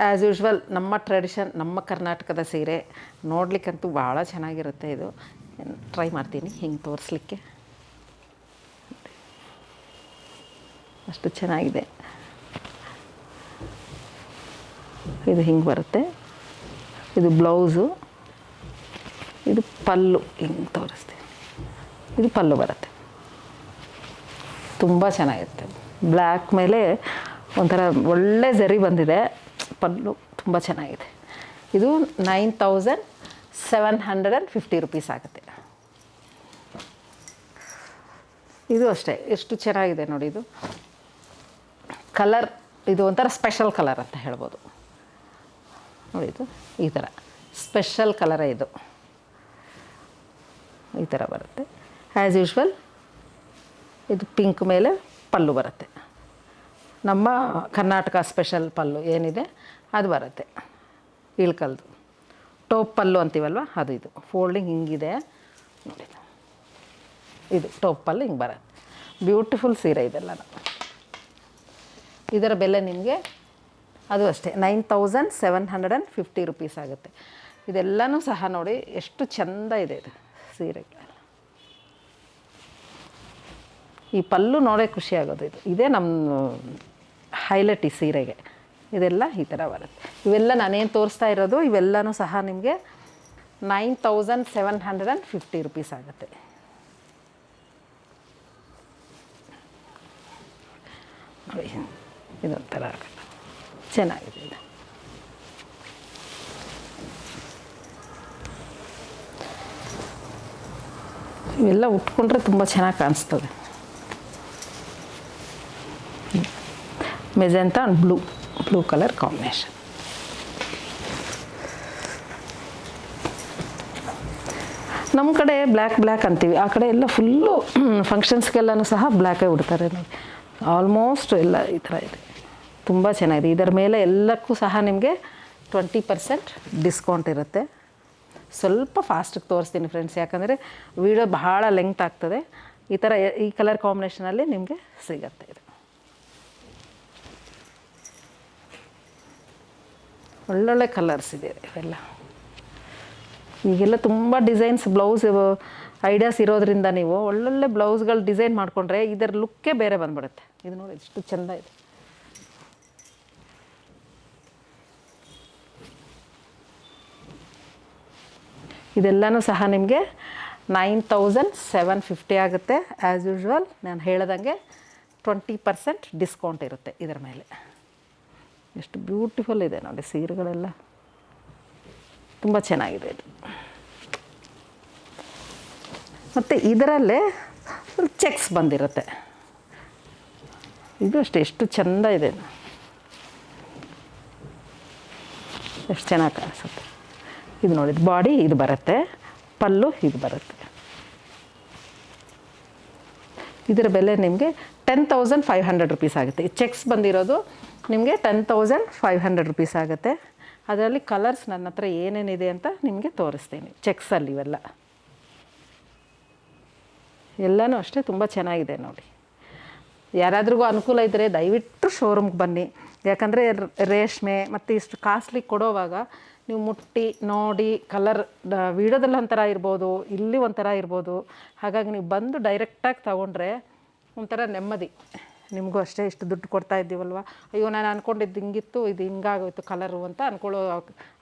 ಆ್ಯಸ್ ಯೂಶ್ವಲ್ ನಮ್ಮ ಟ್ರೆಡಿಷನ್, ನಮ್ಮ ಕರ್ನಾಟಕದ ಸೀರೆ ನೋಡಲಿಕ್ಕಂತೂ ಭಾಳ ಚೆನ್ನಾಗಿರುತ್ತೆ. ಇದು ಟ್ರೈ ಮಾಡ್ತೀನಿ ಹಿಂಗೆ ತೋರಿಸ್ಲಿಕ್ಕೆ, ಅಷ್ಟು ಚೆನ್ನಾಗಿದೆ. ಇದು ಹಿಂಗೆ ಬರುತ್ತೆ, ಇದು ಬ್ಲೌಸು, ಇದು ಪಲ್ಲು, ಹಿಂಗೆ ತೋರಿಸ್ತೀನಿ. ಇದು ಪಲ್ಲು ಬರುತ್ತೆ, ತುಂಬ ಚೆನ್ನಾಗಿರುತ್ತೆ. ಬ್ಲ್ಯಾಕ್ ಮೇಲೆ ಒಂಥರ ಒಳ್ಳೆ ಝರಿ ಬಂದಿದೆ, ಪಲ್ಲು ತುಂಬ ಚೆನ್ನಾಗಿದೆ. ಇದು 9750 ರುಪೀಸ್ ಆಗುತ್ತೆ. ಇದು ಅಷ್ಟೇ ಎಷ್ಟು ಚೆನ್ನಾಗಿದೆ ನೋಡಿ. ಇದು ಕಲರ್, ಇದು ಒಂಥರ ಸ್ಪೆಷಲ್ ಕಲರ್ ಅಂತ ಹೇಳ್ಬೋದು ನೋಡಿ. ಇದು ಈ ಥರ ಸ್ಪೆಷಲ್ ಕಲರೇ ಇದು, ಈ ಥರ ಬರುತ್ತೆ. ಆ್ಯಸ್ ಯೂಶ್ವಲ್ ಇದು ಪಿಂಕ್ ಮೇಲೆ ಪಲ್ಲು ಬರುತ್ತೆ. ನಮ್ಮ ಕರ್ನಾಟಕ ಸ್ಪೆಷಲ್ ಪಲ್ಲು ಏನಿದೆ ಅದು ಬರುತ್ತೆ, ಇಳ್ಕಲ್ದು ಟೋಪ್ ಪಲ್ಲು ಅಂತೀವಲ್ವ ಅದು. ಇದು ಫೋಲ್ಡಿಂಗ್ ಹಿಂಗಿದೆ ನೋಡಿ, ಇದು ಟೋಪ್ ಪಲ್ಲು ಹಿಂಗೆ ಬರುತ್ತೆ. ಬ್ಯೂಟಿಫುಲ್ ಸೀರೆ ಇದೆಲ್ಲ. ಇದರ ಬೆಲೆ ನಿಮಗೆ ಅದು ಅಷ್ಟೇ 9750 ರುಪೀಸ್ ಆಗುತ್ತೆ. ಇದೆಲ್ಲನೂ ಸಹ ನೋಡಿ ಎಷ್ಟು ಚೆಂದ ಇದೆ ಇದು ಸೀರೆಗಳೆಲ್ಲ. ಈ ಪಲ್ಲು ನೋಡೇ ಖುಷಿ ಆಗೋದು. ಇದೇ ನಮ್ಮ ಹೈಲೈಟ್ ಈ ಸೀರೆಗೆ. ಇದೆಲ್ಲ ಈ ಥರ ಬರುತ್ತೆ. ಇವೆಲ್ಲ ನಾನೇನು ತೋರಿಸ್ತಾ ಇರೋದು ಇವೆಲ್ಲನೂ ಸಹ ನಿಮಗೆ 9750 ರುಪೀಸ್ ಆಗುತ್ತೆ. ನೋಡಿ ಇದೊಂಥರ ಚೆನ್ನಾಗಿದೆ. ಇದು ಇವೆಲ್ಲ ಉಟ್ಕೊಂಡ್ರೆ ತುಂಬ ಚೆನ್ನಾಗಿ ಕಾಣಿಸ್ತದೆ. Magenta and blue colour combination. ನಮ್ಮ ಕಡೆ ಬ್ಲ್ಯಾಕ್ ಅಂತೀವಿ, ಆ ಕಡೆ ಎಲ್ಲ ಫುಲ್ಲು ಫಂಕ್ಷನ್ಸ್ಗೆಲ್ಲನೂ ಸಹ ಬ್ಲ್ಯಾಕೇ ಉಡ್ತಾರೆ ನೋಡಿ. ಆಲ್ಮೋಸ್ಟ್ ಎಲ್ಲ ಈ ಥರ ಇದೆ, ತುಂಬ ಚೆನ್ನಾಗಿದೆ. ಇದರ ಮೇಲೆ ಎಲ್ಲಕ್ಕೂ ಸಹ ನಿಮಗೆ 20% ಡಿಸ್ಕೌಂಟ್ ಇರುತ್ತೆ. ಸ್ವಲ್ಪ ಫಾಸ್ಟಿಗೆ ತೋರಿಸ್ತೀನಿ ಫ್ರೆಂಡ್ಸ್, ಯಾಕಂದರೆ ವಿಡಿಯೋ ಬಹಳ ಲೆಂತ್ ಆಗ್ತದೆ. ಈ ಥರ ಈ ಕಲರ್ ಕಾಂಬಿನೇಷನಲ್ಲಿ ನಿಮಗೆ ಸಿಗತ್ತೆ. ಇದು ಒಳ್ಳೊಳ್ಳೆ ಕಲರ್ಸ್ ಇದೆ ಇವೆಲ್ಲ. ಈಗೆಲ್ಲ ತುಂಬ ಡಿಸೈನ್ಸ್ ಬ್ಲೌಸ್ ಐಡಿಯಾಸ್ ಇರೋದ್ರಿಂದ ನೀವು ಒಳ್ಳೊಳ್ಳೆ ಬ್ಲೌಸ್ಗಳು ಡಿಸೈನ್ ಮಾಡಿಕೊಂಡ್ರೆ ಇದರ ಲುಕ್ಕೇ ಬೇರೆ ಬಂದ್ಬಿಡುತ್ತೆ. ಇದು ನೋಡಿ ಎಷ್ಟು ಚೆಂದ ಇದೆ. ಇದೆಲ್ಲನೂ ಸಹ ನಿಮಗೆ 9750 ಆಗುತ್ತೆ. ಆ್ಯಸ್ ಯೂಶ್ವಲ್ ನಾನು ಹೇಳ್ದಂಗೆ 20% ಡಿಸ್ಕೌಂಟ್ ಇರುತ್ತೆ ಇದರ ಮೇಲೆ. ಎಷ್ಟು ಬ್ಯೂಟಿಫುಲ್ ಇದೆ ನೋಡಿ ಸೀರೆಗಳೆಲ್ಲ, ತುಂಬ ಚೆನ್ನಾಗಿದೆ ಇದು. ಮತ್ತು ಇದರಲ್ಲೇ ಚೆಕ್ಸ್ ಬಂದಿರುತ್ತೆ. ಇದು ಅಷ್ಟೇ ಎಷ್ಟು ಚೆಂದ ಇದೆ, ಎಷ್ಟು ಚೆನ್ನಾಗಿ ಕಾಣಿಸುತ್ತೆ. ಇದು ನೋಡಿ ಬಾಡಿ ಇದು ಬರುತ್ತೆ, ಪಲ್ಲು ಇದು ಬರುತ್ತೆ. ಇದರ ಬೆಲೆ ನಿಮಗೆ 10,500 ರುಪೀಸ್ ಆಗುತ್ತೆ. ಈ ಚೆಕ್ಸ್ ಬಂದಿರೋದು ನಿಮಗೆ 10,500 ರುಪೀಸ್ ಆಗುತ್ತೆ. ಅದರಲ್ಲಿ ಕಲರ್ಸ್ ನನ್ನ ಹತ್ರ ಏನೇನಿದೆ ಅಂತ ನಿಮಗೆ ತೋರಿಸ್ತೀನಿ. ಚೆಕ್ಸಲ್ಲಿ ಇವೆಲ್ಲ ಎಲ್ಲನೂ ಅಷ್ಟೇ ತುಂಬ ಚೆನ್ನಾಗಿದೆ ನೋಡಿ. ಯಾರಾದ್ರಿಗೂ ಅನುಕೂಲ ಇದ್ದರೆ ದಯವಿಟ್ಟು ಶೋರೂಮ್ಗೆ ಬನ್ನಿ. ಯಾಕಂದರೆ ರೇಷ್ಮೆ ಮತ್ತು ಇಷ್ಟು ಕಾಸ್ಟ್ಲಿ ಕೊಡೋವಾಗ ನೀವು ಮುಟ್ಟಿ ನೋಡಿ ಕಲರ್ ವೀಡಿಯೋದಲ್ಲಿ ಒಂಥರ ಇರ್ಬೋದು, ಇಲ್ಲಿ ಒಂಥರ ಇರ್ಬೋದು. ಹಾಗಾಗಿ ನೀವು ಬಂದು ಡೈರೆಕ್ಟಾಗಿ ತೊಗೊಂಡ್ರೆ ಒಂಥರ ನೆಮ್ಮದಿ. ನಿಮಗೂ ಅಷ್ಟೇ ಇಷ್ಟು ದುಡ್ಡು ಕೊಡ್ತಾ ಇದ್ದೀವಲ್ವ, ಅಯ್ಯೋ ನಾನು ಅಂದ್ಕೊಂಡಿದ್ದು ಹಿಂಗಿತ್ತು, ಇದು ಹಿಂಗಾಗೋಯ್ತು ಕಲರು ಅಂತ ಅಂದ್ಕೊಳ್ಳೋ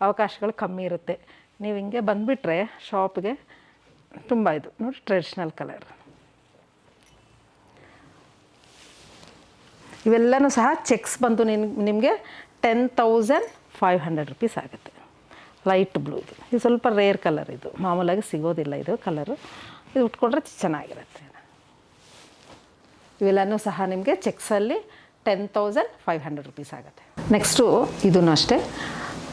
ಅವಕಾಶಗಳು ಕಮ್ಮಿ ಇರುತ್ತೆ. ನೀವು ಹಿಂಗೆ ಬಂದುಬಿಟ್ರೆ ಶಾಪ್ಗೆ ತುಂಬ ಇದು ನೋಡಿ ಟ್ರೆಡಿಷ್ನಲ್ ಕಲರ್. ಇವೆಲ್ಲನೂ ಸಹ ಚೆಕ್ಸ್ ಬಂದು ನಿಮಗೆ 10,500 ರುಪೀಸ್ ಆಗುತ್ತೆ. ಲೈಟ್ ಬ್ಲೂ ಇದು ಸ್ವಲ್ಪ ರೇರ್ ಕಲರ್, ಇದು ಮಾಮೂಲಾಗಿ ಸಿಗೋದಿಲ್ಲ ಇದು ಕಲರು. ಇದು ಉಟ್ಕೊಂಡ್ರೆ ಚೆನ್ನಾಗಿರುತ್ತೆ. ಇವೆಲ್ಲನೂ ಸಹ ನಿಮಗೆ ಚೆಕ್ಸಲ್ಲಿ 10,500 ರುಪೀಸ್ ಆಗುತ್ತೆ. ನೆಕ್ಸ್ಟು ಇದೂ ಅಷ್ಟೇ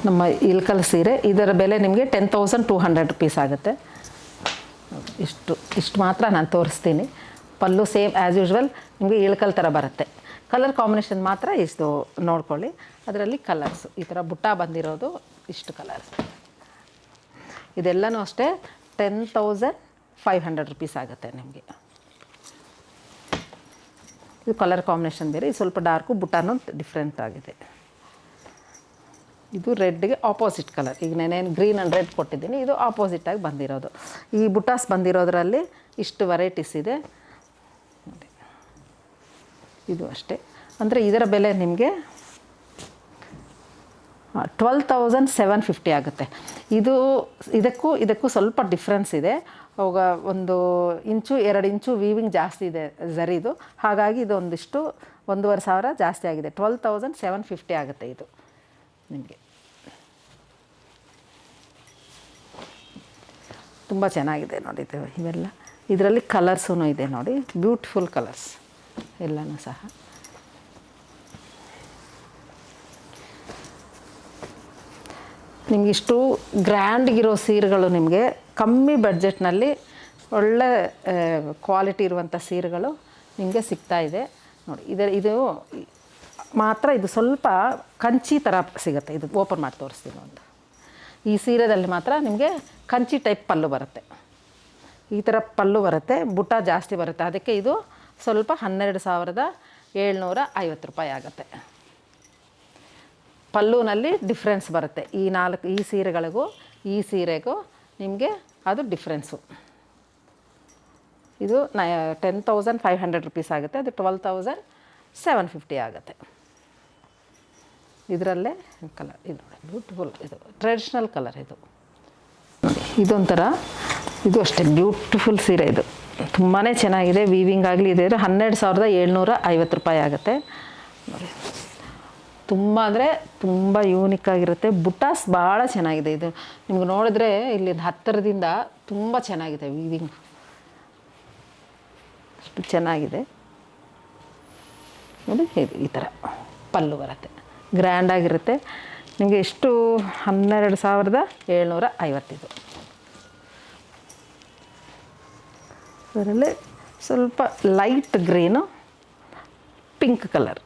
ನಮ್ಮ ಇಲ್ಕಲ್ ಸೀರೆ. ಇದರ ಬೆಲೆ ನಿಮಗೆ 10,200 ರುಪೀಸ್ ಆಗುತ್ತೆ. ಇಷ್ಟು ಮಾತ್ರ ನಾನು ತೋರಿಸ್ತೀನಿ. ಪಲ್ಲು ಸೇಮ್ ಆ್ಯಸ್ ಯೂಶ್ವಲ್ ನಿಮಗೆ ಇಳ್ಕಲ್ ಥರ ಬರುತ್ತೆ. ಕಲರ್ ಕಾಂಬಿನೇಷನ್ ಮಾತ್ರ ಇಷ್ಟು ನೋಡ್ಕೊಳ್ಳಿ. ಅದರಲ್ಲಿ ಕಲರ್ಸು ಈ ಥರ ಬುಟ್ಟ ಬಂದಿರೋದು ಇಷ್ಟು ಕಲರ್ಸ್. ಇದೆಲ್ಲನೂ ಅಷ್ಟೇ 10,500 ರುಪೀಸ್ ಆಗುತ್ತೆ ನಿಮಗೆ. ಇದು ಕಲರ್ ಕಾಂಬಿನೇಷನ್ ಬೇರೆ, ಇದು ಸ್ವಲ್ಪ ಡಾರ್ಕು, ಬುಟ್ಟಾನು ಡಿಫ್ರೆಂಟ್ ಆಗಿದೆ. ಇದು ರೆಡ್ಗೆ ಆಪೋಸಿಟ್ ಕಲರ್. ಈಗ ನಾನೇನು ಗ್ರೀನ್ ಆ್ಯಂಡ್ ರೆಡ್ ಕೊಟ್ಟಿದ್ದೀನಿ, ಇದು ಆಪೋಸಿಟಾಗಿ ಬಂದಿರೋದು. ಈ ಬುಟಾಸ್ ಬಂದಿರೋದ್ರಲ್ಲಿ ಇಷ್ಟು ವೆರೈಟೀಸ್ ಇದೆ ನೋಡಿ. ಇದು ಅಷ್ಟೇ, ಅಂದರೆ ಇದರ ಬೆಲೆ ನಿಮಗೆ 12,750 ಆಗುತ್ತೆ. ಇದಕ್ಕೂ ಸ್ವಲ್ಪ ಡಿಫ್ರೆನ್ಸ್ ಇದೆ. ಅವಾಗ 1 ಇಂಚು 2 ಇಂಚು ವೀವಿಂಗ್ ಜಾಸ್ತಿ ಇದೆ ಝರಿದು, ಹಾಗಾಗಿ ಇದು ಒಂದಿಷ್ಟು 1,500 ಜಾಸ್ತಿ ಆಗಿದೆ. 12,750 ಆಗುತ್ತೆ ಇದು ನಿಮಗೆ. ತುಂಬ ಚೆನ್ನಾಗಿದೆ ನೋಡಿ ಇವೆಲ್ಲ. ಇದರಲ್ಲಿ ಕಲರ್ಸೂ ಇದೆ ನೋಡಿ, ಬ್ಯೂಟಿಫುಲ್ ಕಲರ್ಸ್ ಎಲ್ಲನೂ ಸಹ. ನಿಮಗಿಷ್ಟು ಗ್ರ್ಯಾಂಡ್ಗಿರೋ ಸೀರೆಗಳು ನಿಮಗೆ ಕಮ್ಮಿ ಬಡ್ಜೆಟ್ನಲ್ಲಿ ಒಳ್ಳೆ ಕ್ವಾಲಿಟಿ ಇರುವಂಥ ಸೀರೆಗಳು ನಿಮಗೆ ಸಿಗ್ತಾಯಿದೆ ನೋಡಿ. ಇದು ಮಾತ್ರ ಇದು ಸ್ವಲ್ಪ ಕಂಚಿ ಥರ ಸಿಗುತ್ತೆ. ಇದು ಓಪನ್ ಮಾಡಿ ತೋರಿಸ್ತೀನಿ ಒಂದು. ಈ ಸೀರೆದಲ್ಲಿ ಮಾತ್ರ ನಿಮಗೆ ಕಂಚಿ ಟೈಪ್ ಪಲ್ಲು ಬರುತ್ತೆ, ಈ ಥರ ಪಲ್ಲು ಬರುತ್ತೆ, ಬುಟ್ಟ ಜಾಸ್ತಿ ಬರುತ್ತೆ. ಅದಕ್ಕೆ ಇದು ಸ್ವಲ್ಪ 12,750 ರೂಪಾಯಿ ಆಗುತ್ತೆ. ಪಲ್ಲುನಲ್ಲಿ ಡಿಫ್ರೆನ್ಸ್ ಬರುತ್ತೆ. ಈ ಸೀರೆಗಳಿಗೂ ಈ ಸೀರೆಗೂ ನಿಮಗೆ ಅದು ಡಿಫ್ರೆನ್ಸು. ಇದು 10,500 ರುಪೀಸ್ ಆಗುತ್ತೆ, ಅದು 12,750 ಆಗುತ್ತೆ. ಇದರಲ್ಲೇ ಕಲರ್ ಇದು ಬ್ಯೂಟಿಫುಲ್, ಇದು ಟ್ರೆಡಿಷ್ನಲ್ ಕಲರ್. ಇದು ನೋಡಿ, ಇದೊಂಥರ, ಇದು ಅಷ್ಟೇ ಬ್ಯೂಟಿಫುಲ್ ಸೀರೆ. ಇದು ತುಂಬಾ ಚೆನ್ನಾಗಿದೆ, ವೀವಿಂಗ್ ಆಗಲಿ ಇದೆ. 12,750 ರೂಪಾಯಿ ಆಗುತ್ತೆ ನೋಡಿ. ತುಂಬ ಅಂದರೆ ತುಂಬ ಯೂನಿಕ್ ಆಗಿರುತ್ತೆ. ಬುಟ್ಟಾಸ್ ಭಾಳ ಚೆನ್ನಾಗಿದೆ. ಇದು ನಿಮ್ಗೆ ನೋಡಿದ್ರೆ ಇಲ್ಲಿ ಹತ್ತಿರದಿಂದ ತುಂಬ ಚೆನ್ನಾಗಿದೆ ವೀವಿಂಗ್, ಅಷ್ಟು ಚೆನ್ನಾಗಿದೆ ನೋಡಿ. ಈ ಥರ ಪಲ್ಲು ಬರುತ್ತೆ, ಗ್ರ್ಯಾಂಡಾಗಿರುತ್ತೆ. ನಿಮಗೆ ಎಷ್ಟು 12,750 ಇದು. ಅದರಲ್ಲಿ ಸ್ವಲ್ಪ ಲೈಟ್ ಗ್ರೀನು, ಪಿಂಕ್ ಕಲರ್.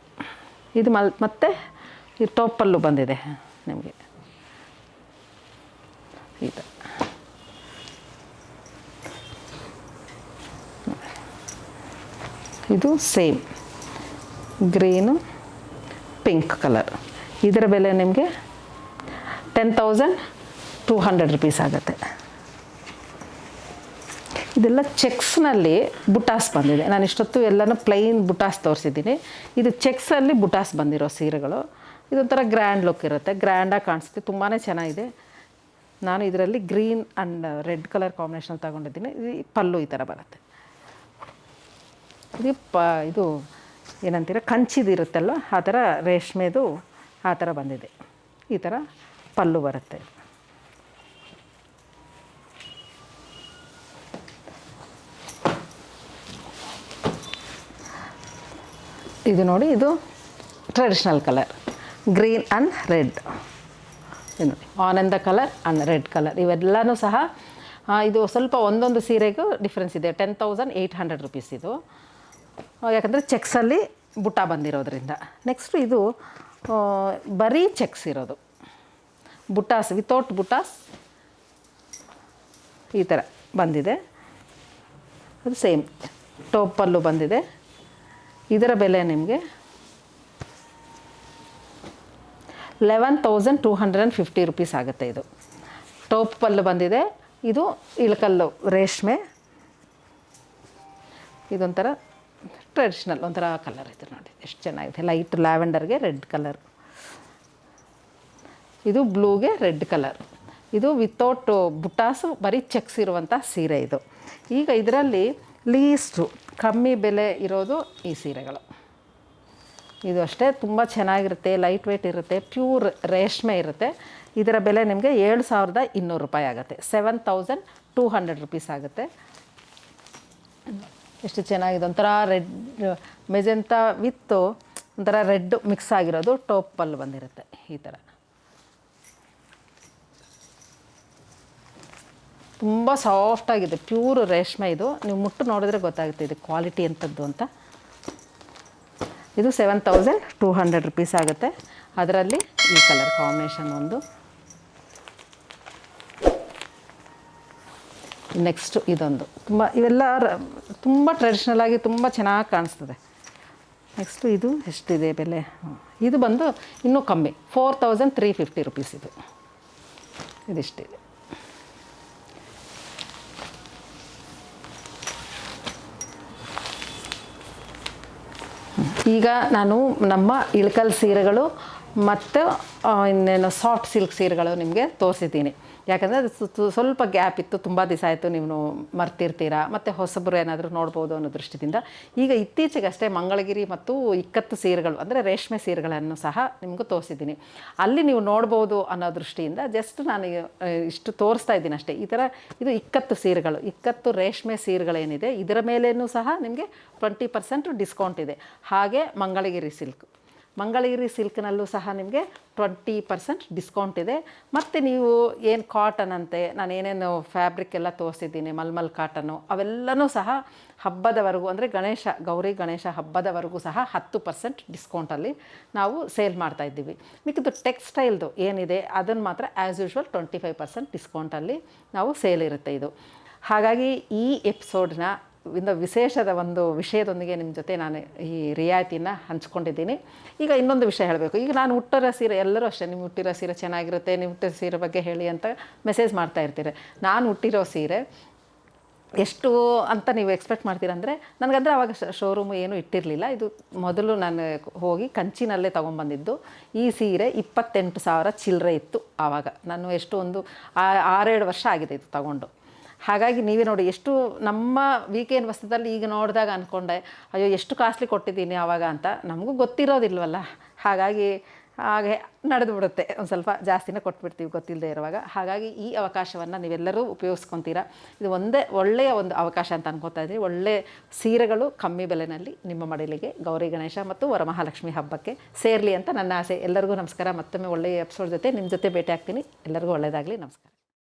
ಇದು ಮತ್ತೆ ಈ ಟಾಪ್ ಪಲ್ಲು ಬಂದಿದೆ ನಿಮಗೆ ಈ ಥರ. ಇದು ಸೇಮ್ ಗ್ರೀನು ಪಿಂಕ್ ಕಲರ್. ಇದರ ಬೆಲೆ ನಿಮಗೆ 10,200 ರುಪೀಸ್ ಆಗುತ್ತೆ. ಇದೆಲ್ಲ ಚೆಕ್ಸ್ನಲ್ಲಿ ಬುಟಾಸ್ ಬಂದಿದೆ. ನಾನು ಇಷ್ಟೊತ್ತು ಎಲ್ಲನೂ ಪ್ಲೈನ್ ಬುಟಾಸ್ ತೋರಿಸಿದ್ದೀನಿ. ಇದು ಚೆಕ್ಸಲ್ಲಿ ಬುಟಾಸ್ ಬಂದಿರೋ ಸೀರೆಗಳು. ಇದೊಂಥರ ಗ್ರ್ಯಾಂಡ್ ಲುಕ್ ಇರುತ್ತೆ, ಗ್ರ್ಯಾಂಡಾಗಿ ಕಾಣಿಸುತ್ತೆ, ತುಂಬಾ ಚೆನ್ನಾಗಿದೆ. ನಾನು ಇದರಲ್ಲಿ green and red colour combination ತಗೊಂಡಿದ್ದೀನಿ. ಇದು ಪಲ್ಲು ಈ ಥರ ಬರುತ್ತೆ. ಇದು ಏನಂತೀರ, ಕಂಚಿದು ಇರುತ್ತಲ್ವ ಆ ಥರ ರೇಷ್ಮೆದು ಆ ಥರ ಬಂದಿದೆ. ಈ ಥರ ಪಲ್ಲು ಬರುತ್ತೆ. ಇದು ನೋಡಿ, ಇದು traditional colour, green and red. ಇದು ನೋಡಿ, ಆನಂದ ಕಲರ್ ಆ್ಯಂಡ್ ರೆಡ್ ಕಲರ್. ಇವೆಲ್ಲನೂ ಸಹ ಇದು ಸ್ವಲ್ಪ ಒಂದೊಂದು ಸೀರೆಗೂ ಡಿಫ್ರೆನ್ಸ್ ಇದೆ. 10,800 ರುಪೀಸ್ ಇದು, ಯಾಕಂದರೆ ಚೆಕ್ಸಲ್ಲಿ ಬುಟ್ಟ ಬಂದಿರೋದ್ರಿಂದ. ನೆಕ್ಸ್ಟು ಇದು ಬರೀ ಚೆಕ್ಸ್ ಇರೋದು, ಬುಟಾಸ್ ವಿತೌಟ್ ಬುಟಾಸ್ ಈ ಥರ ಬಂದಿದೆ. ಅದು ಸೇಮ್ ಟಾಪ್ ಪಲ್ಲು ಬಂದಿದೆ. ಇದರ ಬೆಲೆ ನಿಮಗೆ 11,250 ರುಪೀಸ್ ಆಗುತ್ತೆ. ಇದು ಟಾಪ್ ಪಲ್ಲು ಬಂದಿದೆ. ಇದು ಇಳಕಲ್ಲು ರೇಷ್ಮೆ. ಇದೊಂಥರ ಟ್ರೆಡಿಷ್ನಲ್ ಒಂಥರ ಕಲರ್. ಇದು ನೋಡಿ ಎಷ್ಟು ಚೆನ್ನಾಗಿದೆ, ಲೈಟ್ ಲ್ಯಾವೆಂಡರ್ಗೆ ರೆಡ್ ಕಲರ್, ಇದು ಬ್ಲೂಗೆ ರೆಡ್ ಕಲರ್. ಇದು ವಿತೌಟ್ ಬುಟಾಸು ಬರೀ ಚೆಕ್ಸ್ ಇರುವಂಥ ಸೀರೆ ಇದು. ಈಗ ಇದರಲ್ಲಿ ಲೀಸ್ಟು ಕಮ್ಮಿ ಬೆಲೆ ಇರೋದು ಈ ಸೀರೆಗಳು. ಇದು ಅಷ್ಟೇ ತುಂಬ ಚೆನ್ನಾಗಿರುತ್ತೆ, ಲೈಟ್ ವೆಯ್ಟ್ ಇರುತ್ತೆ, ಪ್ಯೂರ್ ರೇಷ್ಮೆ ಇರುತ್ತೆ. ಇದರ ಬೆಲೆ ನಿಮಗೆ 7,200 ರೂಪಾಯಿ ಆಗುತ್ತೆ. 7,200 ರುಪೀಸ್ ಆಗುತ್ತೆ. ಎಷ್ಟು ಚೆನ್ನಾಗಿದೆ, ಒಂಥರ ರೆಡ್ ಮೆಜೆಂತಾ ವಿತ್ತು ಒಂಥರ ರೆಡ್ ಮಿಕ್ಸ್ ಆಗಿರೋದು ಟಾಪ್ ಪಲ್ಲು ಬಂದಿರುತ್ತೆ ಈ ಥರ. ತುಂಬ ಸಾಫ್ಟಾಗಿದೆ, ಪ್ಯೂರ್ ರೇಷ್ಮೆ. ಇದು ನೀವು ಮುಟ್ಟು ನೋಡಿದ್ರೆ ಗೊತ್ತಾಗುತ್ತೆ ಇದು ಕ್ವಾಲಿಟಿ ಎಂಥದ್ದು ಅಂತ. ಇದು 7,200 ರುಪೀಸ್ ಆಗುತ್ತೆ. ಅದರಲ್ಲಿ ಈ ಕಲರ್ ಕಾಂಬಿನೇಷನ್ ಒಂದು. ನೆಕ್ಸ್ಟು ಇದೊಂದು ತುಂಬ ಇವೆಲ್ಲ ತುಂಬ ಟ್ರೆಡಿಷ್ನಲ್ ಆಗಿ ತುಂಬ ಚೆನ್ನಾಗಿ ಕಾಣಿಸ್ತದೆ. ನೆಕ್ಸ್ಟು ಇದು ಎಷ್ಟಿದೆ ಬೆಲೆ? ಇದು ಬಂದು ಇನ್ನೂ ಕಮ್ಮಿ, 4350 ರುಪೀಸ್ ಇದು. ಇದಿಷ್ಟಿದೆ. ಈಗ ನಾನು ನಮ್ಮ ಇಳಕಲ್ ಸೀರೆಗಳು ಮತ್ತು ಇನ್ನೇನು ಸಾಫ್ಟ್ ಸಿಲ್ಕ್ ಸೀರೆಗಳು ನಿಮಗೆ ತೋರಿಸಿದ್ದೀನಿ. ಯಾಕಂದರೆ ಅದು ಸ್ವಲ್ಪ ಗ್ಯಾಪ್ ಇತ್ತು, ತುಂಬ ದಿವಸ ಆಯಿತು, ನೀವು ಮರ್ತಿರ್ತೀರಾ, ಮತ್ತು ಹೊಸಬರು ಏನಾದರೂ ನೋಡ್ಬೋದು ಅನ್ನೋ ದೃಷ್ಟಿಯಿಂದ ಈಗ ಇತ್ತೀಚೆಗಷ್ಟೇ ಮಂಗಳಗಿರಿ ಮತ್ತು ಇಕ್ಕತ್ತು ಸೀರೆಗಳು ಅಂದರೆ ರೇಷ್ಮೆ ಸೀರೆಗಳನ್ನು ಸಹ ನಿಮಗೂ ತೋರಿಸಿದ್ದೀನಿ. ಅಲ್ಲಿ ನೀವು ನೋಡ್ಬೋದು ಅನ್ನೋ ದೃಷ್ಟಿಯಿಂದ ಜಸ್ಟ್ ನಾನು ಇಷ್ಟು ತೋರಿಸ್ತಾ ಇದ್ದೀನಿ ಅಷ್ಟೇ. ಈ ಥರ ಇದು ಇಕ್ಕತ್ತು ಸೀರೆಗಳು, ಇಕ್ಕತ್ತು ರೇಷ್ಮೆ ಸೀರೆಗಳೇನಿದೆ ಇದರ ಮೇಲೇನೂ ಸಹ ನಿಮಗೆ 20% ಡಿಸ್ಕೌಂಟ್ ಇದೆ. ಹಾಗೆ ಮಂಗಳಗಿರಿ ಸಿಲ್ಕ್ನಲ್ಲೂ ಸಹ ನಿಮಗೆ 20% ಡಿಸ್ಕೌಂಟ್ ಇದೆ. ಮತ್ತು ನೀವು ಏನು ಕಾಟನ್ ಅಂತೆ, ನಾನು ಏನೇನು ಫ್ಯಾಬ್ರಿಕ್ ಎಲ್ಲ ತೋರಿಸಿದ್ದೀನಿ, ಮಲ್ಮಲ್ ಕಾಟನ್ನು, ಅವೆಲ್ಲನೂ ಸಹ ಹಬ್ಬದವರೆಗೂ ಅಂದರೆ ಗೌರಿ ಗಣೇಶ ಹಬ್ಬದವರೆಗೂ ಸಹ 10% ಡಿಸ್ಕೌಂಟಲ್ಲಿ ನಾವು ಸೇಲ್ ಮಾಡ್ತಾಯಿದ್ದೀವಿ. ಮಿಕ್ಕಿದ್ದು ಟೆಕ್ಸ್ಟೈಲ್ದು ಏನಿದೆ ಅದನ್ನು ಮಾತ್ರ ಆ್ಯಸ್ ಯೂಶ್ವಲ್ 25% ಡಿಸ್ಕೌಂಟಲ್ಲಿ ನಾವು ಸೇಲ್ ಇರುತ್ತೆ ಇದು. ಹಾಗಾಗಿ ಈ ಎಪಿಸೋಡ್ನ ವಿಶೇಷದ ಒಂದು ವಿಷಯದೊಂದಿಗೆ ನಿಮ್ಮ ಜೊತೆ ನಾನು ಈ ರಿಯಾಯಿತಿನ ಹಂಚ್ಕೊಂಡಿದ್ದೀನಿ. ಈಗ ಇನ್ನೊಂದು ವಿಷಯ ಹೇಳಬೇಕು. ಈಗ ನಾನು ಹುಟ್ಟಿರೋ ಸೀರೆ, ಎಲ್ಲರೂ ಅಷ್ಟೇ, ನೀವು ಹುಟ್ಟಿರೋ ಸೀರೆ ಚೆನ್ನಾಗಿರುತ್ತೆ, ನೀವು ಹುಟ್ಟಿರೋ ಸೀರೆ ಬಗ್ಗೆ ಹೇಳಿ ಅಂತ ಮೆಸೇಜ್ ಮಾಡ್ತಾ ಇರ್ತೀರಿ. ನಾನು ಹುಟ್ಟಿರೋ ಸೀರೆ ಎಷ್ಟು ಅಂತ ನೀವು ಎಕ್ಸ್ಪೆಕ್ಟ್ ಮಾಡ್ತೀರಂದರೆ, ನನಗಂದರೆ ಆವಾಗ ಶೋರೂಮು ಏನೂ ಇಟ್ಟಿರಲಿಲ್ಲ. ಇದು ಮೊದಲು ನಾನು ಹೋಗಿ ಕಂಚಿನಲ್ಲೇ ತೊಗೊಂಬಂದಿದ್ದು. ಈ ಸೀರೆ 28,000 ಚಿಲ್ಲರೆ ಇತ್ತು ಆವಾಗ. ನಾನು ಎಷ್ಟು ಒಂದು 6-7 ವರ್ಷ ಆಗಿದೆ ಇದು ತಗೊಂಡು. ಹಾಗಾಗಿ ನೀವೇ ನೋಡಿ ಎಷ್ಟು ನಮ್ಮ ವೀಕೆಂಡ್ ವಸ್ತುದಲ್ಲಿ ಈಗ ನೋಡಿದಾಗ ಅಂದ್ಕೊಂಡೆ ಅಯ್ಯೋ ಎಷ್ಟು ಕಾಸ್ಟ್ಲಿ ಕೊಟ್ಟಿದ್ದೀನಿ ಆವಾಗ ಅಂತ. ನಮಗೂ ಗೊತ್ತಿರೋದಿಲ್ವಲ್ಲ, ಹಾಗಾಗಿ ಹಾಗೆ ನಡೆದು ಬಿಡುತ್ತೆ, ಒಂದು ಸ್ವಲ್ಪ ಜಾಸ್ತಿನೇ ಕೊಟ್ಬಿಡ್ತೀವಿ ಗೊತ್ತಿಲ್ಲದೆ ಇರುವಾಗ. ಹಾಗಾಗಿ ಈ ಅವಕಾಶವನ್ನು ನೀವೆಲ್ಲರೂ ಉಪಯೋಗಿಸ್ಕೊತೀರಾ. ಇದು ಒಳ್ಳೆಯ ಒಂದು ಅವಕಾಶ ಅಂತ ಅನ್ಕೋತಾ ಇದ್ದೀನಿ. ಒಳ್ಳೆಯ ಸೀರೆಗಳು ಕಮ್ಮಿ ಬೆಲೆಯಲ್ಲಿ ನಿಮ್ಮ ಮಡಿಲಿಗೆ ಗೌರಿ ಗಣೇಶ ಮತ್ತು ವರಮಹಾಲಕ್ಷ್ಮಿ ಹಬ್ಬಕ್ಕೆ ಸೇರಲಿ ಅಂತ ನನ್ನ ಆಸೆ. ಎಲ್ಲರಿಗೂ ನಮಸ್ಕಾರ. ಮತ್ತೊಮ್ಮೆ ಒಳ್ಳೆಯ ಎಪಿಸೋಡ್ ಜೊತೆ ನಿಮ್ಮ ಜೊತೆ ಭೇಟಿ ಆಗ್ತೀನಿ. ಎಲ್ಲರಿಗೂ ಒಳ್ಳೆಯದಾಗಲಿ. ನಮಸ್ಕಾರ.